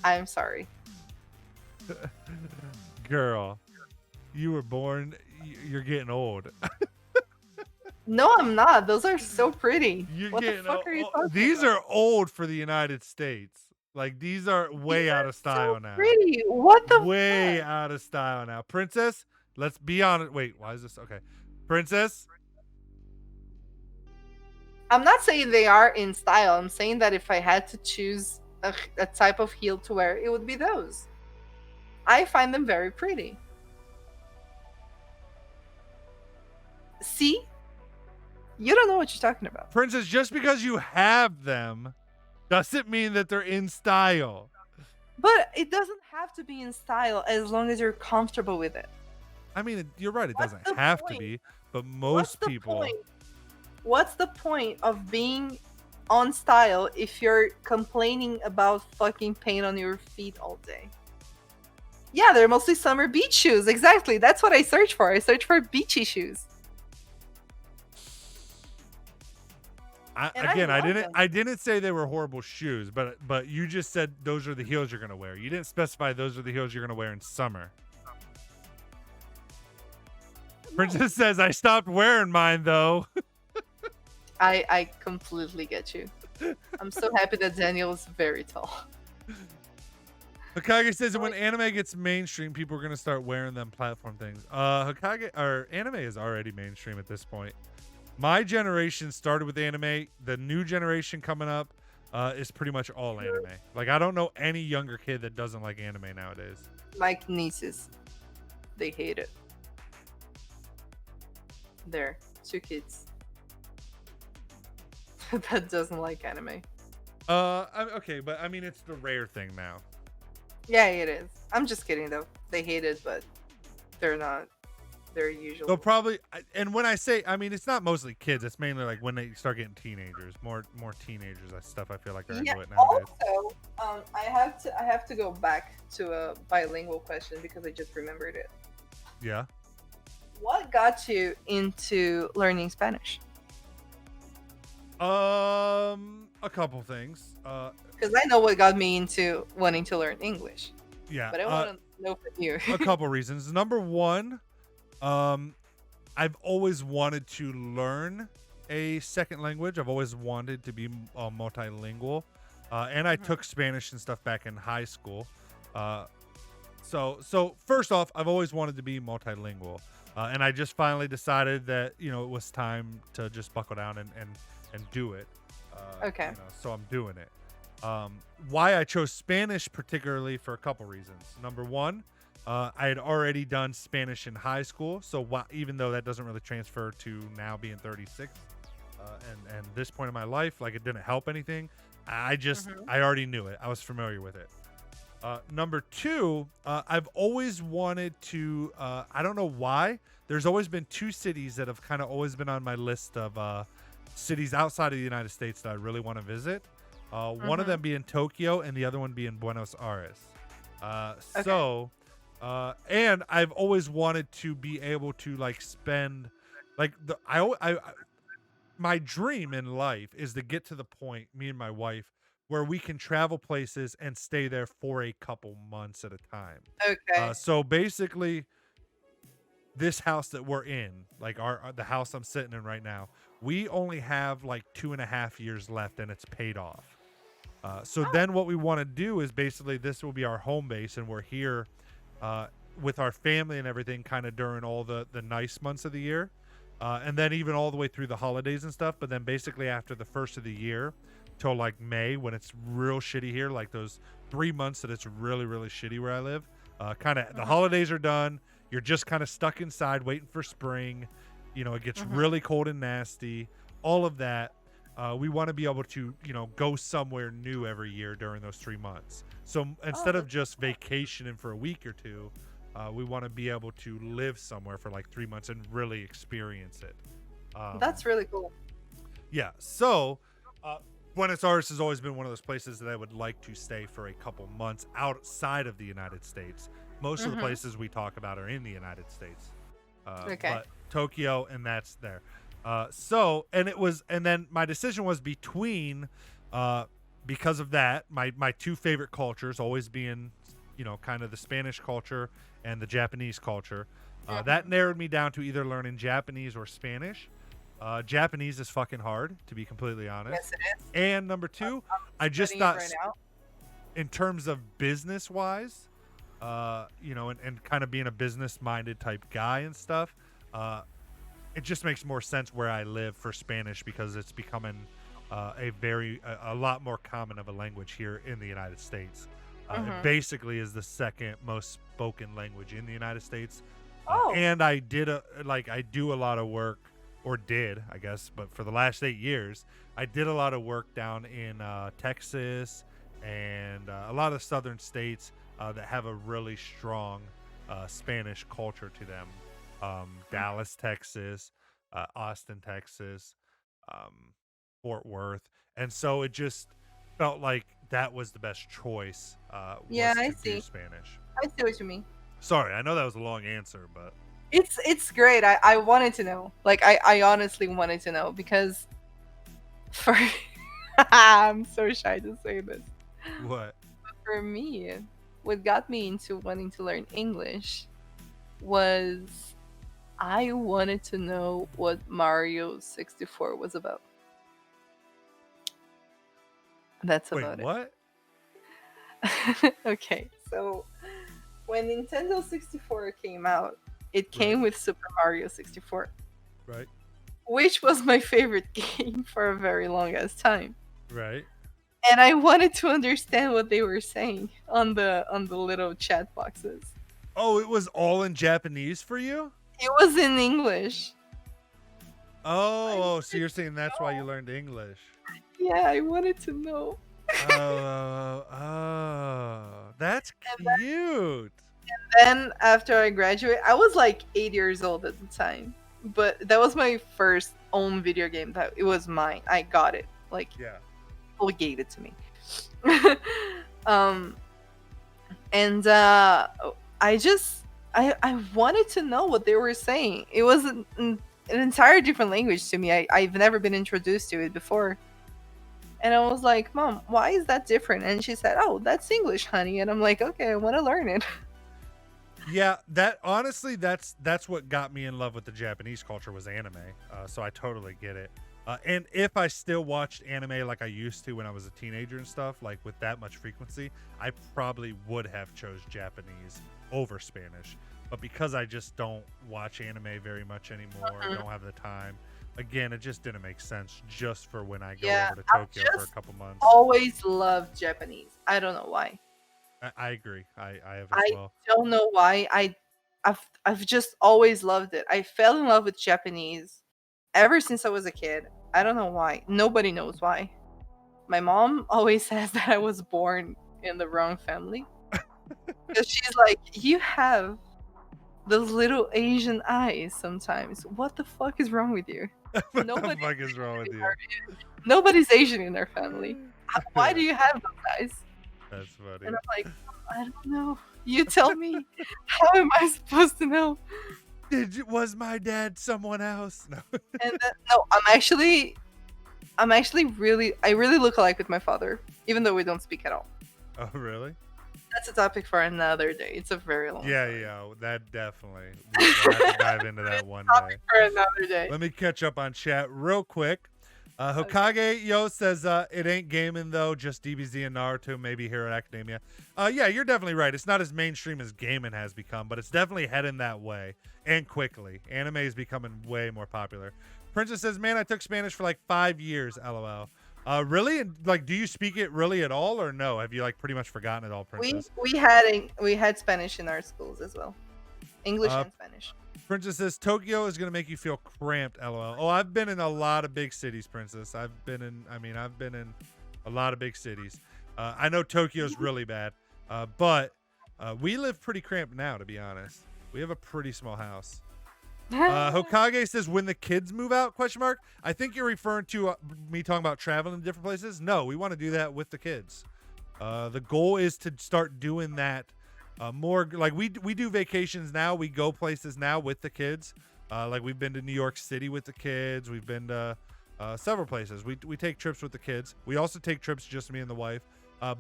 I'm sorry. Girl, you were born. You're getting old. No, I'm not. Those are so pretty. You're What the getting fuck are you talking These about? are old for the United States. Like these are way These out are of style so now. Pretty. What the Way fuck? out of style now. Princess, let's be honest. Wait, why is this? Okay. Princess, I'm not saying they are in style. I'm saying that if I had to choose a type of heel to wear, it would be those. I find them very pretty. See? You don't know what you're talking about. Princess, just because you have them doesn't mean that they're in style. But it doesn't have to be in style as long as you're comfortable with it. I mean, you're right. It What's doesn't the have to point? be, but What's most the people. point? What's the point of being on style if you're complaining about fucking pain on your feet all day? Yeah, they're mostly summer beach shoes. Exactly. That's what I search for. I search for beachy shoes. And I Again, I love didn't. them. I didn't say they were horrible shoes, but you just said those are the heels you're gonna wear. You didn't specify those are the heels you're gonna wear in summer. Princess says, I stopped wearing mine, though. I completely get you. I'm so happy that Daniel is very tall. Hokage says that when anime gets mainstream, people are going to start wearing them platform things. Anime is already mainstream at this point. My generation started with anime. The new generation coming up is pretty much all anime. Like, I don't know any younger kid that doesn't like anime nowadays. My nieces, they hate it. There, 2 kids that doesn't like anime. Okay, but I mean, it's the rare thing now. Yeah, it is. I'm just kidding though. They hate it, but they're not. They're usual. They'll probably, and when I say, I mean, it's not mostly kids. It's mainly like when they start getting teenagers, more teenagers. That stuff I feel like are into it nowadays. Also, I have to go back to a bilingual question because I just remembered it. Yeah. What got you into learning Spanish? A couple things. Because I know what got me into wanting to learn English. Yeah. But I want to know from you. A couple reasons. Number one, I've always wanted to learn a second language. I've always wanted to be multilingual. And I took Spanish and stuff back in high school. So first off, I've always wanted to be multilingual. And I just finally decided that, it was time to just buckle down and do it. Okay. So I'm doing it. Why I chose Spanish particularly for a couple reasons. Number one, I had already done Spanish in high school. So even though that doesn't really transfer to now being 36 and this point in my life, like it didn't help anything. I already knew it. I was familiar with it. Number two, I've always wanted to, I don't know why, there's always been 2 cities that have kind of always been on my list of cities outside of the United States that I really want to visit. One of them being Tokyo and the other one being Buenos Aires. Okay. And I've always wanted to be able to like spend, like my dream in life is to get to the point, me and my wife, where we can travel places and stay there for a couple months at a time. Okay. So basically, this house that we're in, like the house I'm sitting in right now, we only have like 2.5 years left and it's paid off. Then what we want to do is basically this will be our home base, and we're here with our family and everything kind of during all the nice months of the year. And then even all the way through the holidays and stuff. But then basically after the first of the year till like May, when it's real shitty here, like those 3 months that it's really, really shitty where I live, the holidays are done. You're just kind of stuck inside waiting for spring. It gets really cold and nasty, all of that. We want to be able to, go somewhere new every year during those 3 months. So instead of just vacationing for a week or two, we want to be able to live somewhere for like 3 months and really experience it. That's really cool. Yeah. So Buenos Aires has always been one of those places that I would like to stay for a couple months outside of the United States. Most of the places we talk about are in the United States. Okay. But Tokyo, and that's there. And then my decision was between, because of that, my 2 favorite cultures always being, kind of the Spanish culture and the Japanese culture. That narrowed me down to either learning Japanese or Spanish. Japanese is fucking hard, to be completely honest. Yes, it is. And number 2, I just thought, right now. in terms of business wise, and kind of being a business minded type guy and stuff, it just makes more sense where I live for Spanish because it's becoming a lot more common of a language here in the United States. It basically is the second most spoken language in the United States. And I do a lot of work, or did, I guess, but for the last 8 years, I did a lot of work down in Texas and a lot of southern states that have a really strong Spanish culture to them. Dallas, Texas, Austin, Texas, Fort Worth. And so it just felt like that was the best choice. I see. Do Spanish. I see what you mean. Sorry, I know that was a long answer, but it's great. I wanted to know. Like I honestly wanted to know because for I'm so shy to say this. What? For me, what got me into wanting to learn English was I wanted to know what Mario 64 was about. That's Wait, about what? it. Okay, so when Nintendo 64 came out, it Right, came with Super Mario 64, right, which was my favorite game for a very long ass time. right. And I wanted to understand what they were saying on the little chat boxes. Oh, it was all in Japanese for you? It was in English. I Oh, so wanted you're saying to that's why you know. learned English. Yeah, I wanted to know. That's And cute. then after I graduated, I was like 8 years old at the time. But that was my first own video game that it was mine. I got it. Like Yeah. people gave it to me. um and I just I wanted to know what they were saying. It was an entire different language to me. I've never been introduced to it before. And I was like, Mom, why is that different? And she said, Oh, that's English, honey. And I'm like, okay, I want to learn it. Yeah, that honestly, that's what got me in love with the Japanese culture was anime. So I totally get it. And if I still watched anime like I used to when I was a teenager and stuff, like with that much frequency, I probably would have chose Japanese over Spanish. But because I just don't watch anime very much anymore, Mhm. don't have the time. Again, it just didn't make sense just for when I go Yeah, over to I've Tokyo for a just couple months. always loved Japanese. I don't know why. I agree. I have as I well. don't know why. I've just always loved it. I fell in love with Japanese ever since I was a kid. I don't know why. Nobody knows why. My mom always says that I was born in the wrong family because she's like, you have those little Asian eyes sometimes. What the fuck is wrong with you? What the Nobody's fuck is wrong with you? nobody's Asian in our family. Why do you have those eyes? That's And funny. I'm like, I don't know. You tell me. How am I supposed to know? Was my dad someone else? No. And then, no, I really look alike with my father, even though we don't speak at all. Oh, really? That's a topic for another day. It's a very long Yeah, story. yeah. That definitely. We'll have to dive into that one day. Topic for another day. Let me catch up on chat real quick. Okay. Hokage Yo says it ain't gaming though, just DBZ and Naruto, maybe Hero Academia. Yeah, you're definitely right. It's not as mainstream as gaming has become, but it's definitely heading that way and quickly. Anime is becoming way more popular. Princess says, "Man, I took Spanish for like 5 years." LOL. Really? And like, do you speak it really at all, or no? Have you like pretty much forgotten it all, Princess? We had Spanish in our schools as well, English Uh, and Spanish. Princess says Tokyo is gonna make you feel cramped. LOL. Oh, I've been in a lot of big cities, Princess. I've been in a lot of big cities. I know Tokyo's really bad, but we live pretty cramped now. To be honest, we have a pretty small house. Hokage says when the kids move out? Question mark. I think you're referring to me talking about traveling to different places. No, we want to do that with the kids. The goal is to start doing that more. Like we do vacations now. We go places now with the kids. Like we've been to New York City with the kids. We've been to several places. We take trips with the kids. We also take trips just me and the wife.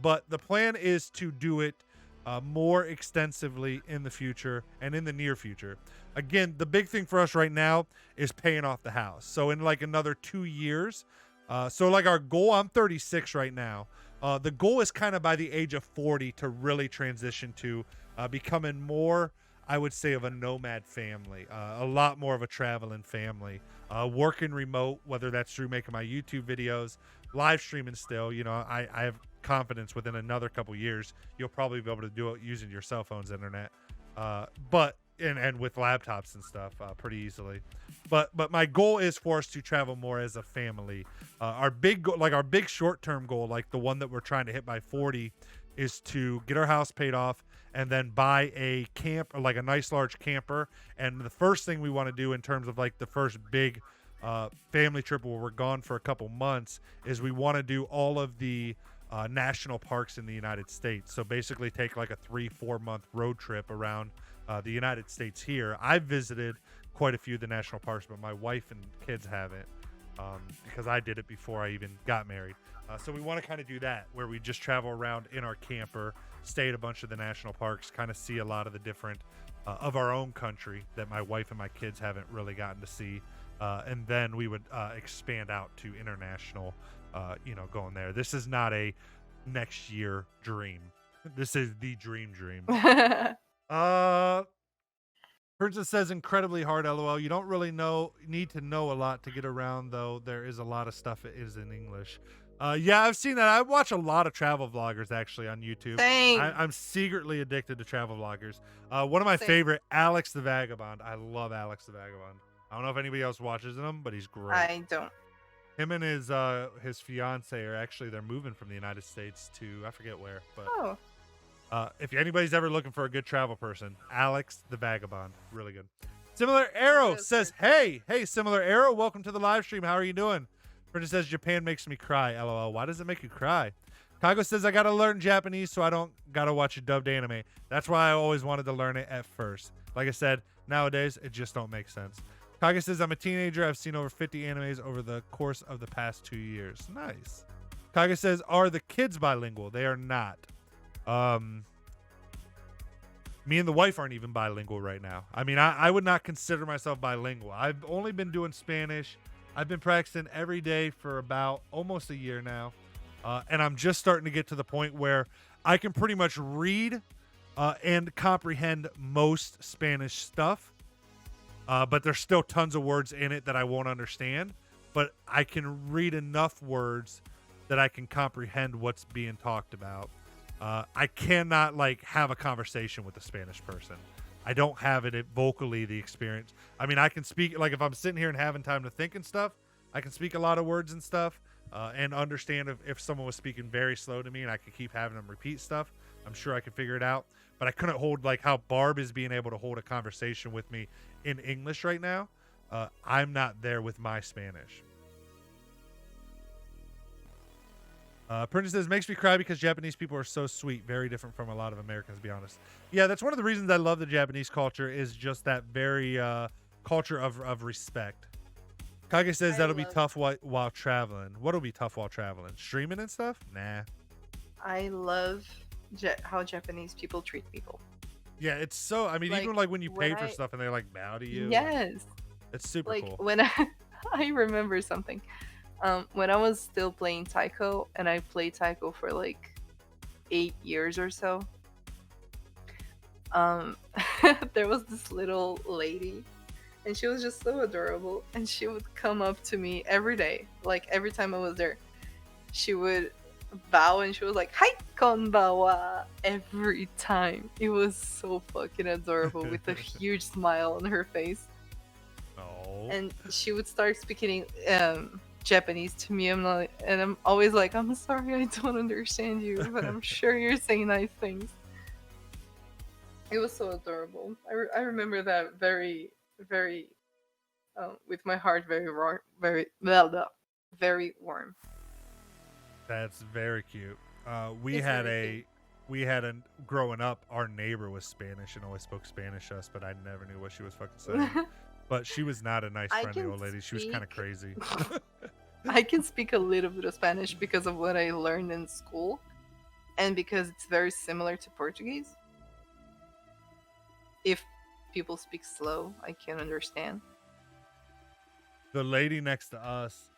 But the plan is to do it more extensively in the future and in the near future. Again, the big thing for us right now is paying off the house. So in like another 2 years, so like our goal, I'm 36 right now. The goal is kind of by the age of 40 to really transition to becoming more, I would say, of a nomad family, a lot more of a traveling family, working remote, whether that's through making my YouTube videos, live streaming still. You know, I have confidence within another couple years, you'll probably be able to do it using your cell phone's internet. But with laptops and stuff pretty easily. But my goal is for us to travel more as a family. Our big our big short-term goal, like the one that we're trying to hit by 40, is to get our house paid off and then buy a camp, like a nice large camper. And the first thing we want to do in terms of like the first big family trip where we're gone for a couple months is we want to do all of the national parks in the United States. So basically take like a 3-4 month road trip around the United States here. I've visited quite a few of the national parks, but my wife and kids haven't because I did it before I even got married. So we want to kind of do that where we just travel around in our camper, stay at a bunch of the national parks, kind of see a lot of the different of our own country that my wife and my kids haven't really gotten to see. And then we would expand out to international, going there. This is not a next year dream. This is the dream. Princess says incredibly hard, LOL. You don't really need to know a lot to get around, though. There is a lot of stuff that is in English. Yeah, I've seen that. I watch a lot of travel vloggers actually on YouTube. Same. I'm secretly addicted to travel vloggers. One of my Same. favorite, Alex the Vagabond. I love Alex the Vagabond. I don't know if anybody else watches him, but he's great. I don't. Him and his fiance are actually, they're moving from the United States to, I forget where, but if anybody's ever looking for a good travel person, Alex the Vagabond, really good. Similar Arrow says, hey, Similar Arrow, welcome to the live stream. How are you doing? Bridget says, Japan makes me cry. LOL. Why does it make you cry? Kago says, I gotta learn Japanese so I don't gotta watch a dubbed anime. That's why I always wanted to learn it at first. Like I said, nowadays it just don't make sense. Kaga says, I'm a teenager. I've seen over 50 animes over the course of the past 2 years. Nice. Kaga says, are the kids bilingual? They are not. Me and the wife aren't even bilingual right now. I mean, I would not consider myself bilingual. I've only been doing Spanish. I've been practicing every day for about almost a year now. And I'm just starting to get to the point where I can pretty much read and comprehend most Spanish stuff. But there's still tons of words in it that I won't understand. But I can read enough words that I can comprehend what's being talked about. I cannot have a conversation with a Spanish person. I don't have it vocally, the experience. I mean, I can speak, if I'm sitting here and having time to think and stuff, I can speak a lot of words and stuff and understand if someone was speaking very slow to me and I could keep having them repeat stuff. I'm sure I could figure it out. But I couldn't hold how Barb is being able to hold a conversation with me in English right now. I'm not there with my Spanish. Princess says, makes me cry because Japanese people are so sweet. Very different from a lot of Americans, to be honest. Yeah, that's one of the reasons I love the Japanese culture is just that very culture of respect. Kage says that'll be tough while traveling. What'll be tough while traveling? Streaming and stuff? Nah. I love how Japanese people treat people. Yeah, it's so, I mean, even when you pay for stuff and they bow to you. Yes. It's super cool. When I remember something. When I was still playing Taiko, and I played Taiko for 8 years or so, there was this little lady, and she was just so adorable, and she would come up to me every day, every time I was there. She would bow, and she was like, "Hi, konbanwa," every time. It was so fucking adorable, with a huge smile on her face. Oh. And she would start speaking Japanese to me, and I'm always like, I'm sorry, I don't understand you, but I'm sure you're saying nice things. It was so adorable. I remember that very, very, with my heart very warm, very warm. That's very cute. We had a growing up, our neighbor was Spanish and always spoke Spanish to us, but I never knew what she was fucking saying. But she was not a nice, friendly old lady. She was kind of crazy. I can speak a little bit of Spanish because of what I learned in school, and because it's very similar to Portuguese. If people speak slow, I can understand. The lady next to us,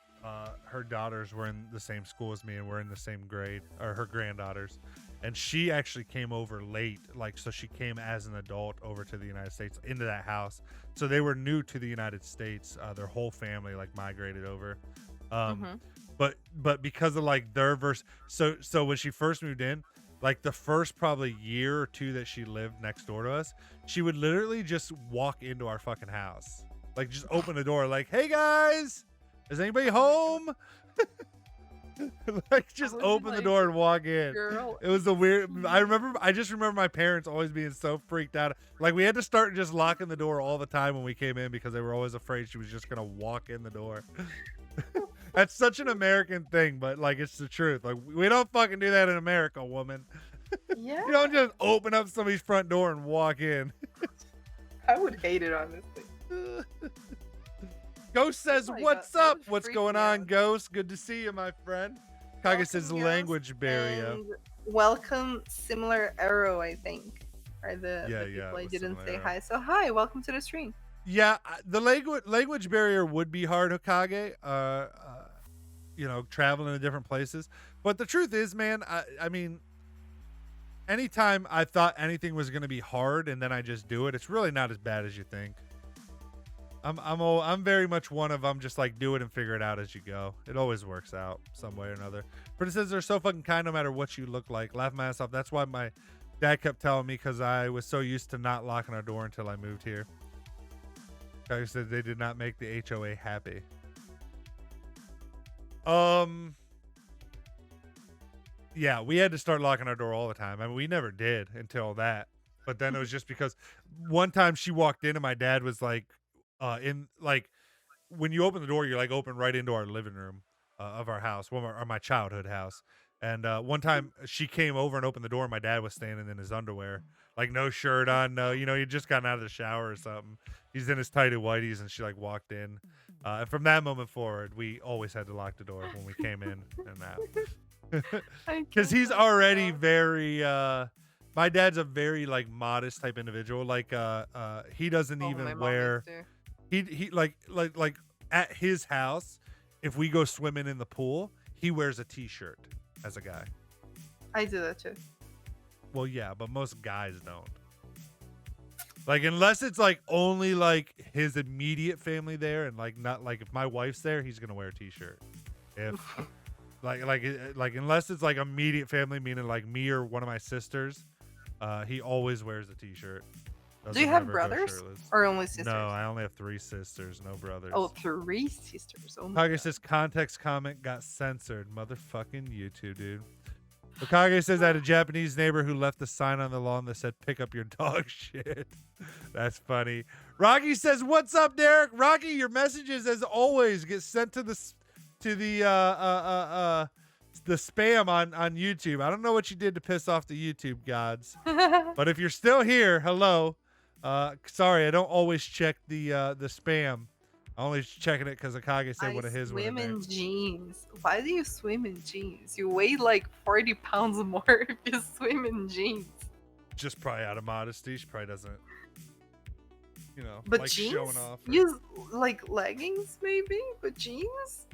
her daughters were in the same school as me, and we're in the same grade, or her granddaughters. And she actually came over late, so she came as an adult over to the United States, into that house. So they were new to the United States. Their whole family migrated over. But because of their so when she first moved in, the first probably year or two that she lived next door to us, she would literally just walk into our fucking house, just open the door, hey guys, is anybody home? Just open the door and walk in. Girl. It was a weird. I just remember my parents always being so freaked out. We had to start just locking the door all the time when we came in because they were always afraid she was just gonna walk in the door. That's such an American thing, but it's the truth. We don't fucking do that in America, woman. Yeah. You don't just open up somebody's front door and walk in. I would hate it, honestly. Ghost says, what's up? What's going on, Ghost? Good to see you, my friend. Kaga says language barrier. welcome similar arrow, I think, are Yeah, the yeah, people it I was didn't similar say arrow. hi. So hi, welcome to the stream. Yeah, the language barrier would be hard, Hokage. Traveling to different places. But the truth is, man, I mean, anytime I thought anything was going to be hard and then I just do it, it's really not as bad as you think. I'm very much one of I'm just like do it and figure it out as you go. It always works out some way or another. Princesses are so fucking kind no matter what you look like. Laugh my ass off. That's why my dad kept telling me, because I was so used to not locking our door until I moved here. Like I said, they did not make the HOA happy. Yeah, we had to start locking our door all the time. I mean, we never did until that. But then it was just because one time she walked in and my dad was like, in like when you open the door, you're like open right into our living room of our house, well, or my childhood house. And one time she came over and opened the door, and my dad was standing in his underwear, like no shirt on, no, he just gotten out of the shower or something. He's in his tighty whities, and she like walked in. And from that moment forward, we always had to lock the door when we came in and out. Because he's already very my dad's a very like modest type individual. Like he doesn't even wear he like at his house, if we go swimming in the pool, he wears a t-shirt as a guy. I do that too. Well, yeah, but most guys don't. Like, unless it's like only like his immediate family there, and like not like if my wife's there, he's gonna wear a t-shirt. If like unless it's like immediate family, meaning like me or one of my sisters, he always wears a t-shirt. Do you have brothers or only sisters? No, I only have 3 sisters, no brothers. Oh, 3 sisters. Oh my Hokage says context comment got censored. Motherfucking YouTube, dude. Hokage says I had a Japanese neighbor who left a sign on the lawn that said pick up your dog shit. That's funny. Rocky says, what's up, Derek? Rocky, your messages as always get sent to the spam on YouTube. I don't know what you did to piss off the YouTube gods. But if you're still here, hello. Sorry, I don't always check the spam. I'm only checking it because Akage said one of his went in there. Swim in jeans. Why do you swim in jeans? You weigh like 40 pounds more if you swim in jeans. Just probably out of modesty. She probably doesn't, but like jeans? showing off. Use like leggings maybe, but jeans?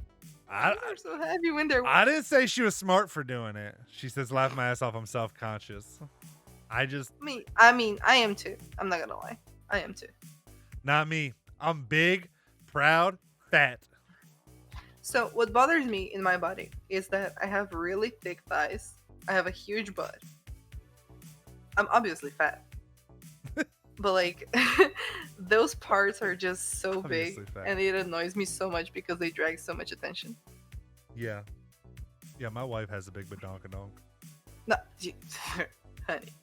They're so heavy when they're. I didn't say she was smart for doing it. She says, laugh my ass off. I'm self-conscious. I mean, I am too. I'm not gonna lie. I am too. Not me. I'm big, proud, fat. So what bothers me in my body is that I have really thick thighs. I have a huge butt. I'm obviously fat. But like those parts are just so big and it annoys me so much because they drag so much attention. Yeah. Yeah, my wife has a big badonkadonk. No, honey.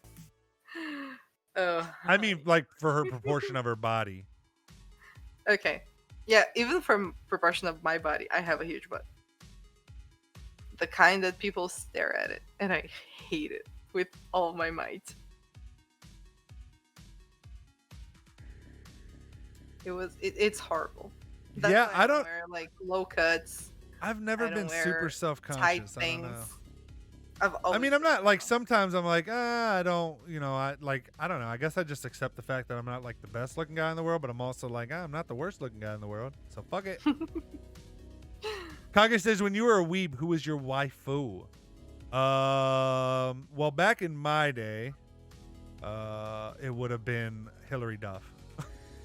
Oh, I mean, like for her proportion of her body. Okay. Yeah, even from proportion of my body, I have a huge butt. The kind that people stare at it, and I hate it with all my might. It's horrible. That's Yeah, why I don't wear like low cuts. I've never been super self-conscious. Tight things. I mean, I'm not like, sometimes I'm like, I don't, I don't know. I guess I just accept the fact that I'm not like the best looking guy in the world, but I'm also like, I'm not the worst looking guy in the world. So fuck it. Kage says, when you were a weeb, who was your waifu? Well, back in my day, it would have been Hilary Duff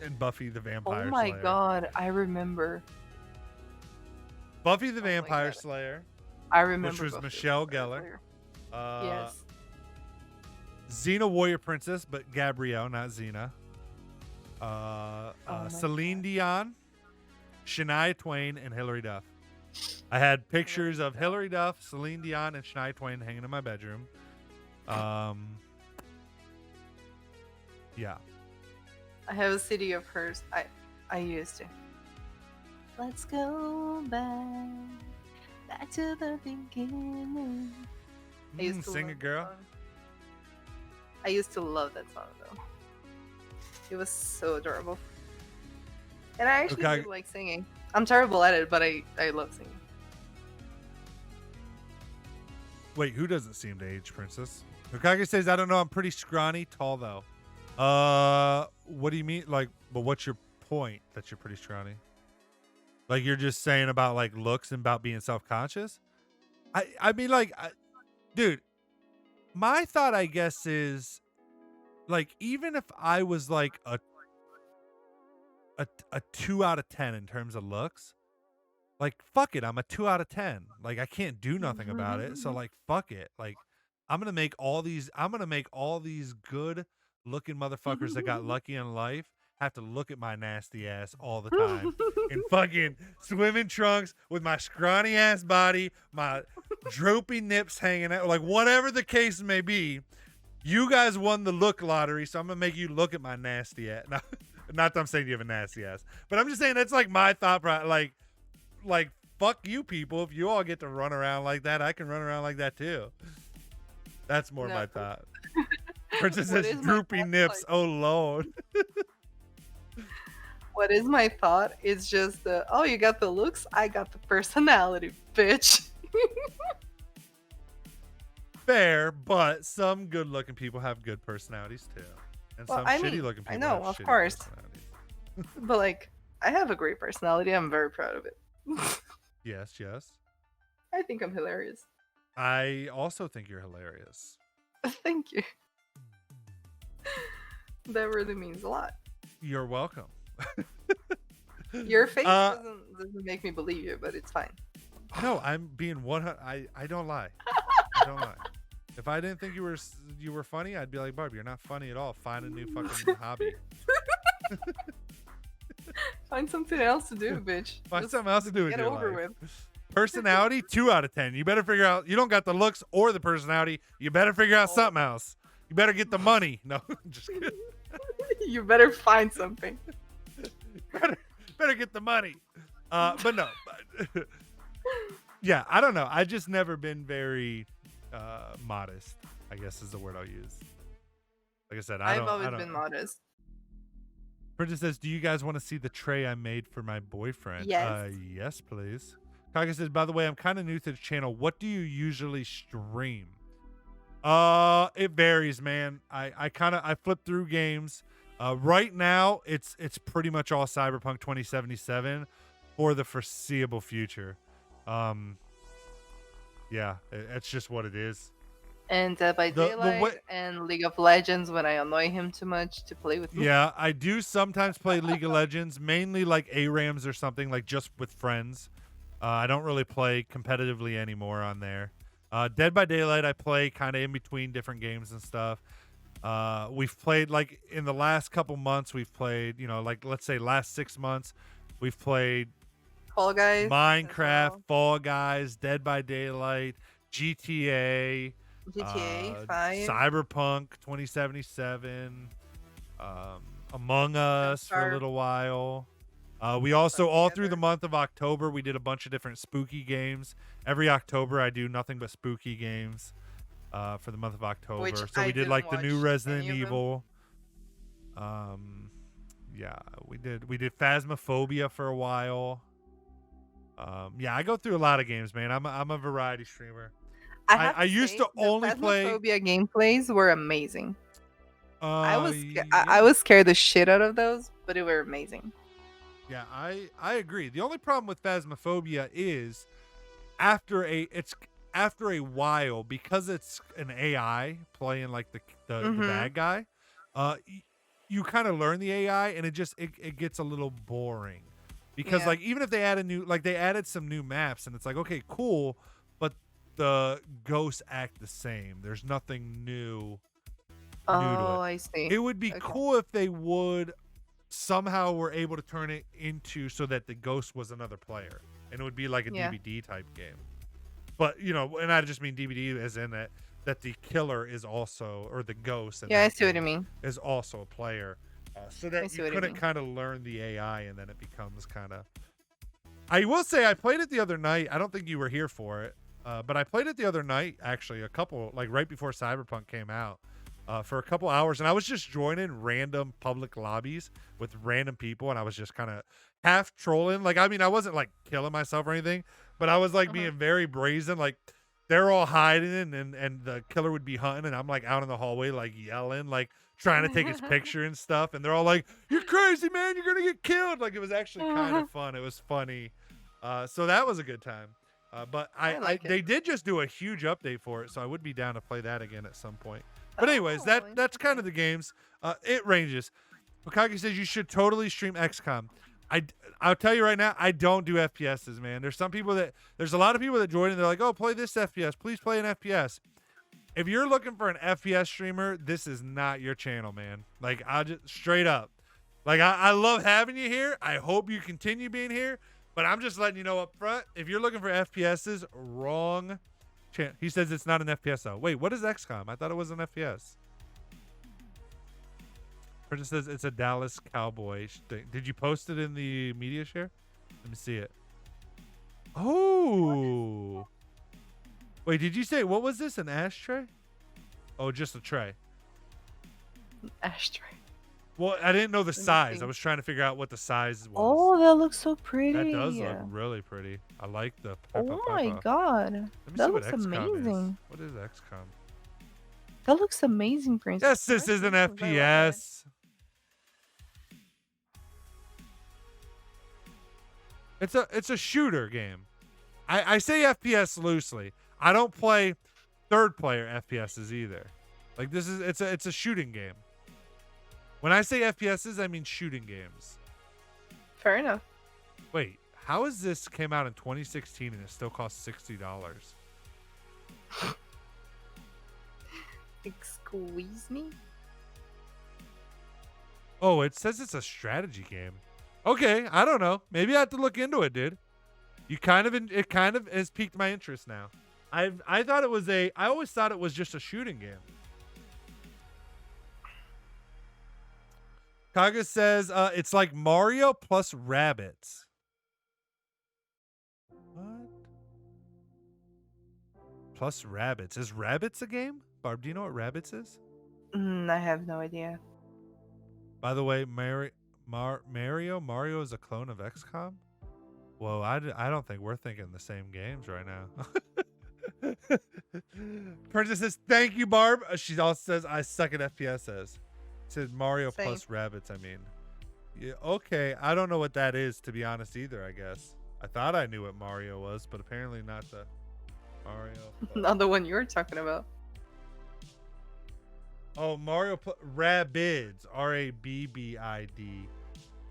and Buffy the Vampire Slayer. Oh my god, I remember. Buffy the Vampire Slayer. I remember. Which was Buffy Michelle Gellar. Yes. Xena Warrior Princess, but Gabrielle, not Xena. Celine Dion, Shania Twain, and Hilary Duff. I had pictures of Hilary Duff, Celine Dion, and Shania Twain hanging in my bedroom. Yeah. I have a CD of hers. I used to. Let's go back to the beginning. I used to sing it, girl. I used to love that song though. It was so adorable. And I actually do like singing. I'm terrible at it, but I love singing. Wait, who doesn't seem to age, Princess? Hokage says, I don't know. I'm pretty scrawny. Tall, though. What do you mean? Like, but what's your point that you're pretty scrawny? Like, you're just saying about, like, looks and about being self-conscious? I mean, like, dude, my thought, I guess, is, like, even if I was, like, a 2 out of 10 in terms of looks, like, fuck it, I'm a 2 out of 10. Like, I can't do nothing about it. So, like, fuck it. Like, I'm gonna make all these good looking motherfuckers that got lucky in life have to look at my nasty ass all the time in fucking swimming trunks with my scrawny ass body, my droopy nips hanging out, like, whatever the case may be. You guys won the look lottery, so I'm gonna make you look at my nasty ass. Not that I'm saying you have a nasty ass, but I'm just saying that's like my thought. Like, fuck you people. If you all get to run around like that, I can run around like that too. That's more my thought. Princess says droopy nips. Like, oh Lord. What is my thought? It's just, oh, you got the looks, I got the personality, bitch. Fair, but some good-looking people have good personalities too, and some shitty-looking people. I know, of course. But like, I have a great personality. I'm very proud of it. Yes. I think I'm hilarious. I also think you're hilarious. Thank you. That really means a lot. You're welcome. Your face doesn't make me believe you, but it's fine. No, I'm being 100. I don't lie. I don't lie. If I didn't think you were funny, I'd be like, Barb, you're not funny at all. Find a new fucking hobby. Find something else to do, bitch. Find something else to do with your life. Get over with. Personality, 2 out of 10. You better figure out. You don't got the looks or the personality. You better figure out something else. You better get the money. No, just kidding. You better find something. better get the money. But no. Yeah, I don't know. I just never been very modest, I guess is the word I'll use. Like I said, I've always been modest. Princess says, do you guys want to see the tray I made for my boyfriend? Yes. Yes, please. Kage says, by the way, I'm kind of new to the channel. What do you usually stream? It varies, man. I flip through games. Right now, it's pretty much all Cyberpunk 2077 for the foreseeable future. Yeah, it's just what it is. And Dead by Daylight and League of Legends when I annoy him too much to play with me. Yeah, I do sometimes play League of Legends, mainly like ARAMs or something, like just with friends. I don't really play competitively anymore on there. Dead by Daylight, I play kind of in between different games and stuff. We've played, like, in the last couple months, we've played, like, let's say last 6 months, we've played Fall Guys, Minecraft, Fall Guys, Dead by Daylight, GTA 5, Cyberpunk 2077, Among Us for a little while. We also, all through the month of October, we did a bunch of different spooky games. Every October, I do nothing but spooky games for the month of October. So we did like the new Resident Evil. Yeah, we did Phasmophobia for a while. Yeah, I go through a lot of games, man. I'm a variety streamer. I used to only play. Phasmophobia gameplays were amazing. I was scared the shit out of those, but they were amazing. Yeah, I agree. The only problem with Phasmophobia is after a while, because it's an AI playing like the bad guy, you kind of learn the AI, and it gets a little boring. Because like, even if they added some new maps, and it's like, okay, cool, but the ghosts act the same. There's nothing new to it. I see. It would be cool if they would somehow were able to turn it into so that the ghost was another player, and it would be like a DVD type game. But and I just mean DVD as in that the killer is also, or the ghost. I see what you mean. Is also a player, so that you couldn't kind of learn the AI, and then it becomes kind of. I will say I played it the other night. I don't think you were here for it, but I played it the other night actually. Right before Cyberpunk came out. For a couple hours, and I was just joining random public lobbies with random people, and I was just kind of half trolling. Like, I mean, I wasn't like killing myself or anything, but I was like being very brazen. Like, they're all hiding and the killer would be hunting and I'm like out in the hallway like yelling, like trying to take his picture and stuff, and they're all like, "You're crazy, man, you're gonna get killed." Like, it was actually kind of fun. It was funny. So that was a good time. But they did just do a huge update for it, so I would be down to play that again at some point. But anyways, that's kind of the games. It ranges. Wakagi says you should totally stream XCOM. I'll tell you right now, I don't do FPSs, man. There's a lot of people that join and they're like, "Oh, play this FPS. Please play an FPS." If you're looking for an FPS streamer, this is not your channel, man. Like, I'll just straight up. Like, I love having you here. I hope you continue being here. But I'm just letting you know up front, if you're looking for FPSs, wrong channel. He says it's not an FPS, though. Wait, what is XCOM? I thought it was an FPS. Person says it's a Dallas Cowboy thing. Did you post it in the media share? Let me see it. Oh. Wait, did you say, what was this, an ashtray? Oh, just a tray. Ashtray. Well, I didn't know the size. I was trying to figure out what the size was. Oh, that looks so pretty. That does look really pretty. I like the peppa. My god. Let me That see looks what XCOM amazing. is. What is XCOM? That looks amazing, Princess. Yes, this is an FPS. It's a shooter game. I say FPS loosely. I don't play third player FPSs either. Like, it's a shooting game. When I say FPSs, I mean shooting games. Fair enough. Wait, how is this came out in 2016 and it still costs $60? Excuse me? Oh, it says it's a strategy game. Okay, I don't know. Maybe I have to look into it, dude. It kind of has piqued my interest now. I always thought it was just a shooting game. Kaga says it's like Mario plus rabbits. What? Plus rabbits. Is rabbits a game? Barb, do you know what rabbits is? I have no idea. By the way, Mario is a clone of XCOM? Whoa, I don't think we're thinking the same games right now. Princess says, "Thank you, Barb." She also says, "I suck at FPSs." Said Mario plus rabbits, I mean. Yeah, okay, I don't know what that is, to be honest, either, I guess. I thought I knew what Mario was, but apparently not the Mario. Not the one you were talking about. Oh, Mario Rabbids. Rabbid.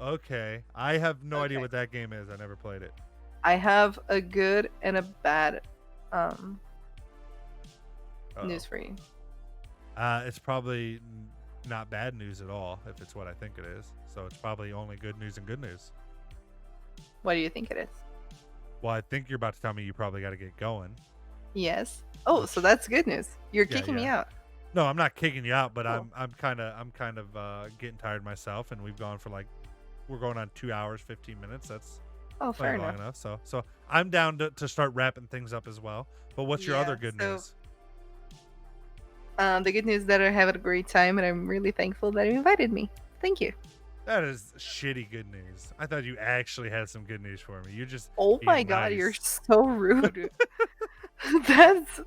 Okay. I have no idea what that game is. I never played it. I have a good and a bad news for you. It's probably not bad news at all, if it's what I think it is. So it's probably only good news and good news. What do you think it is? Well, I think you're about to tell me you probably got to get going. Yes. Oh, so that's good news. You're kicking me out. No, I'm not kicking you out, but cool. I'm kind of getting tired myself, and we've gone for we're going on 2 hours 15 minutes. That's fair long enough. So I'm down to start wrapping things up as well. But what's your other good news? The good news is that I had a great time, and I'm really thankful that you invited me. Thank you. That is shitty good news. I thought you actually had some good news for me. You just my god, you're so rude. That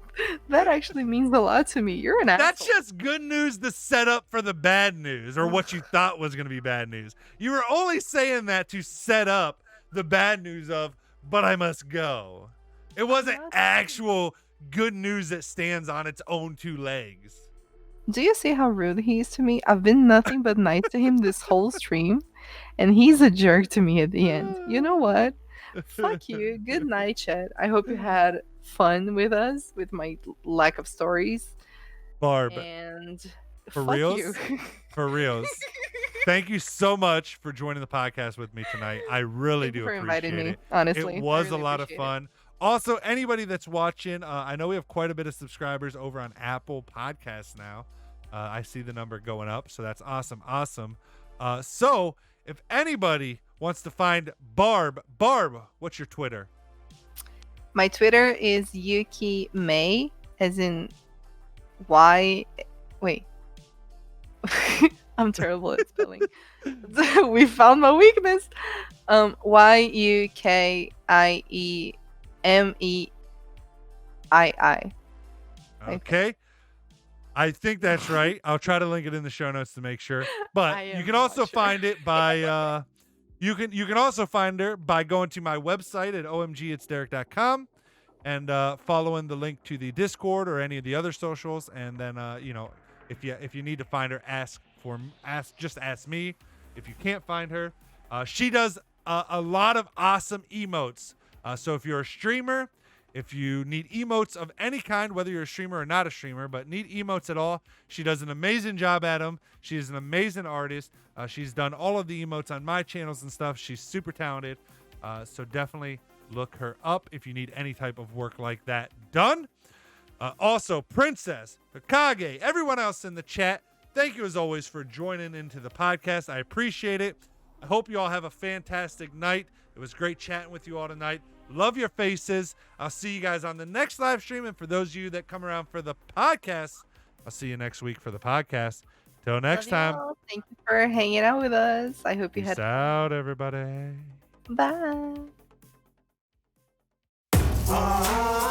actually means a lot to me. You're an asshole. That's just good news to set up for the bad news, or what you thought was going to be bad news. You were only saying that to set up the bad news of, but I must go. It wasn't actual good news that stands on its own two legs. Do you see how rude he is to me? I've been nothing but nice to him this whole stream, and he's a jerk to me at the end. You know what? Fuck you. Good night, chat. I hope you had fun with us, with my lack of stories. Barb. And for fuck reals? you. For reals. Thank you so much for joining the podcast with me tonight. I really do appreciate it. Honestly, it was really a lot of fun. Also, anybody that's watching, I know we have quite a bit of subscribers over on Apple Podcasts now. I see the number going up, so that's awesome. So if anybody wants to find Barb, what's your Twitter? My Twitter is YukieMeii, as in Y. Wait. I'm terrible at spelling. We found my weakness. YukieMeii. I think. Okay. I think that's right. I'll try to link it in the show notes to make sure. But I you am can not also sure. find it by you can also find her by going to my website at omgitsderek.com and following the link to the Discord or any of the other socials. And then if you need to find her, ask me. If you can't find her, she does a lot of awesome emotes. So if you're a streamer, if you need emotes of any kind, whether you're a streamer or not a streamer, but need emotes at all, she does an amazing job at them. She is an amazing artist. She's done all of the emotes on my channels and stuff. She's super talented. So definitely look her up if you need any type of work like that done. Also, Princess, Hokage, everyone else in the chat, thank you as always for joining into the podcast. I appreciate it. I hope you all have a fantastic night. It was great chatting with you all tonight. Love your faces. I'll see you guys on the next live stream. And for those of you that come around for the podcast, I'll see you next week for the podcast. Till next Love time. y'all. Thank you for hanging out with us. I hope you Peace had out, everybody. fun. Bye.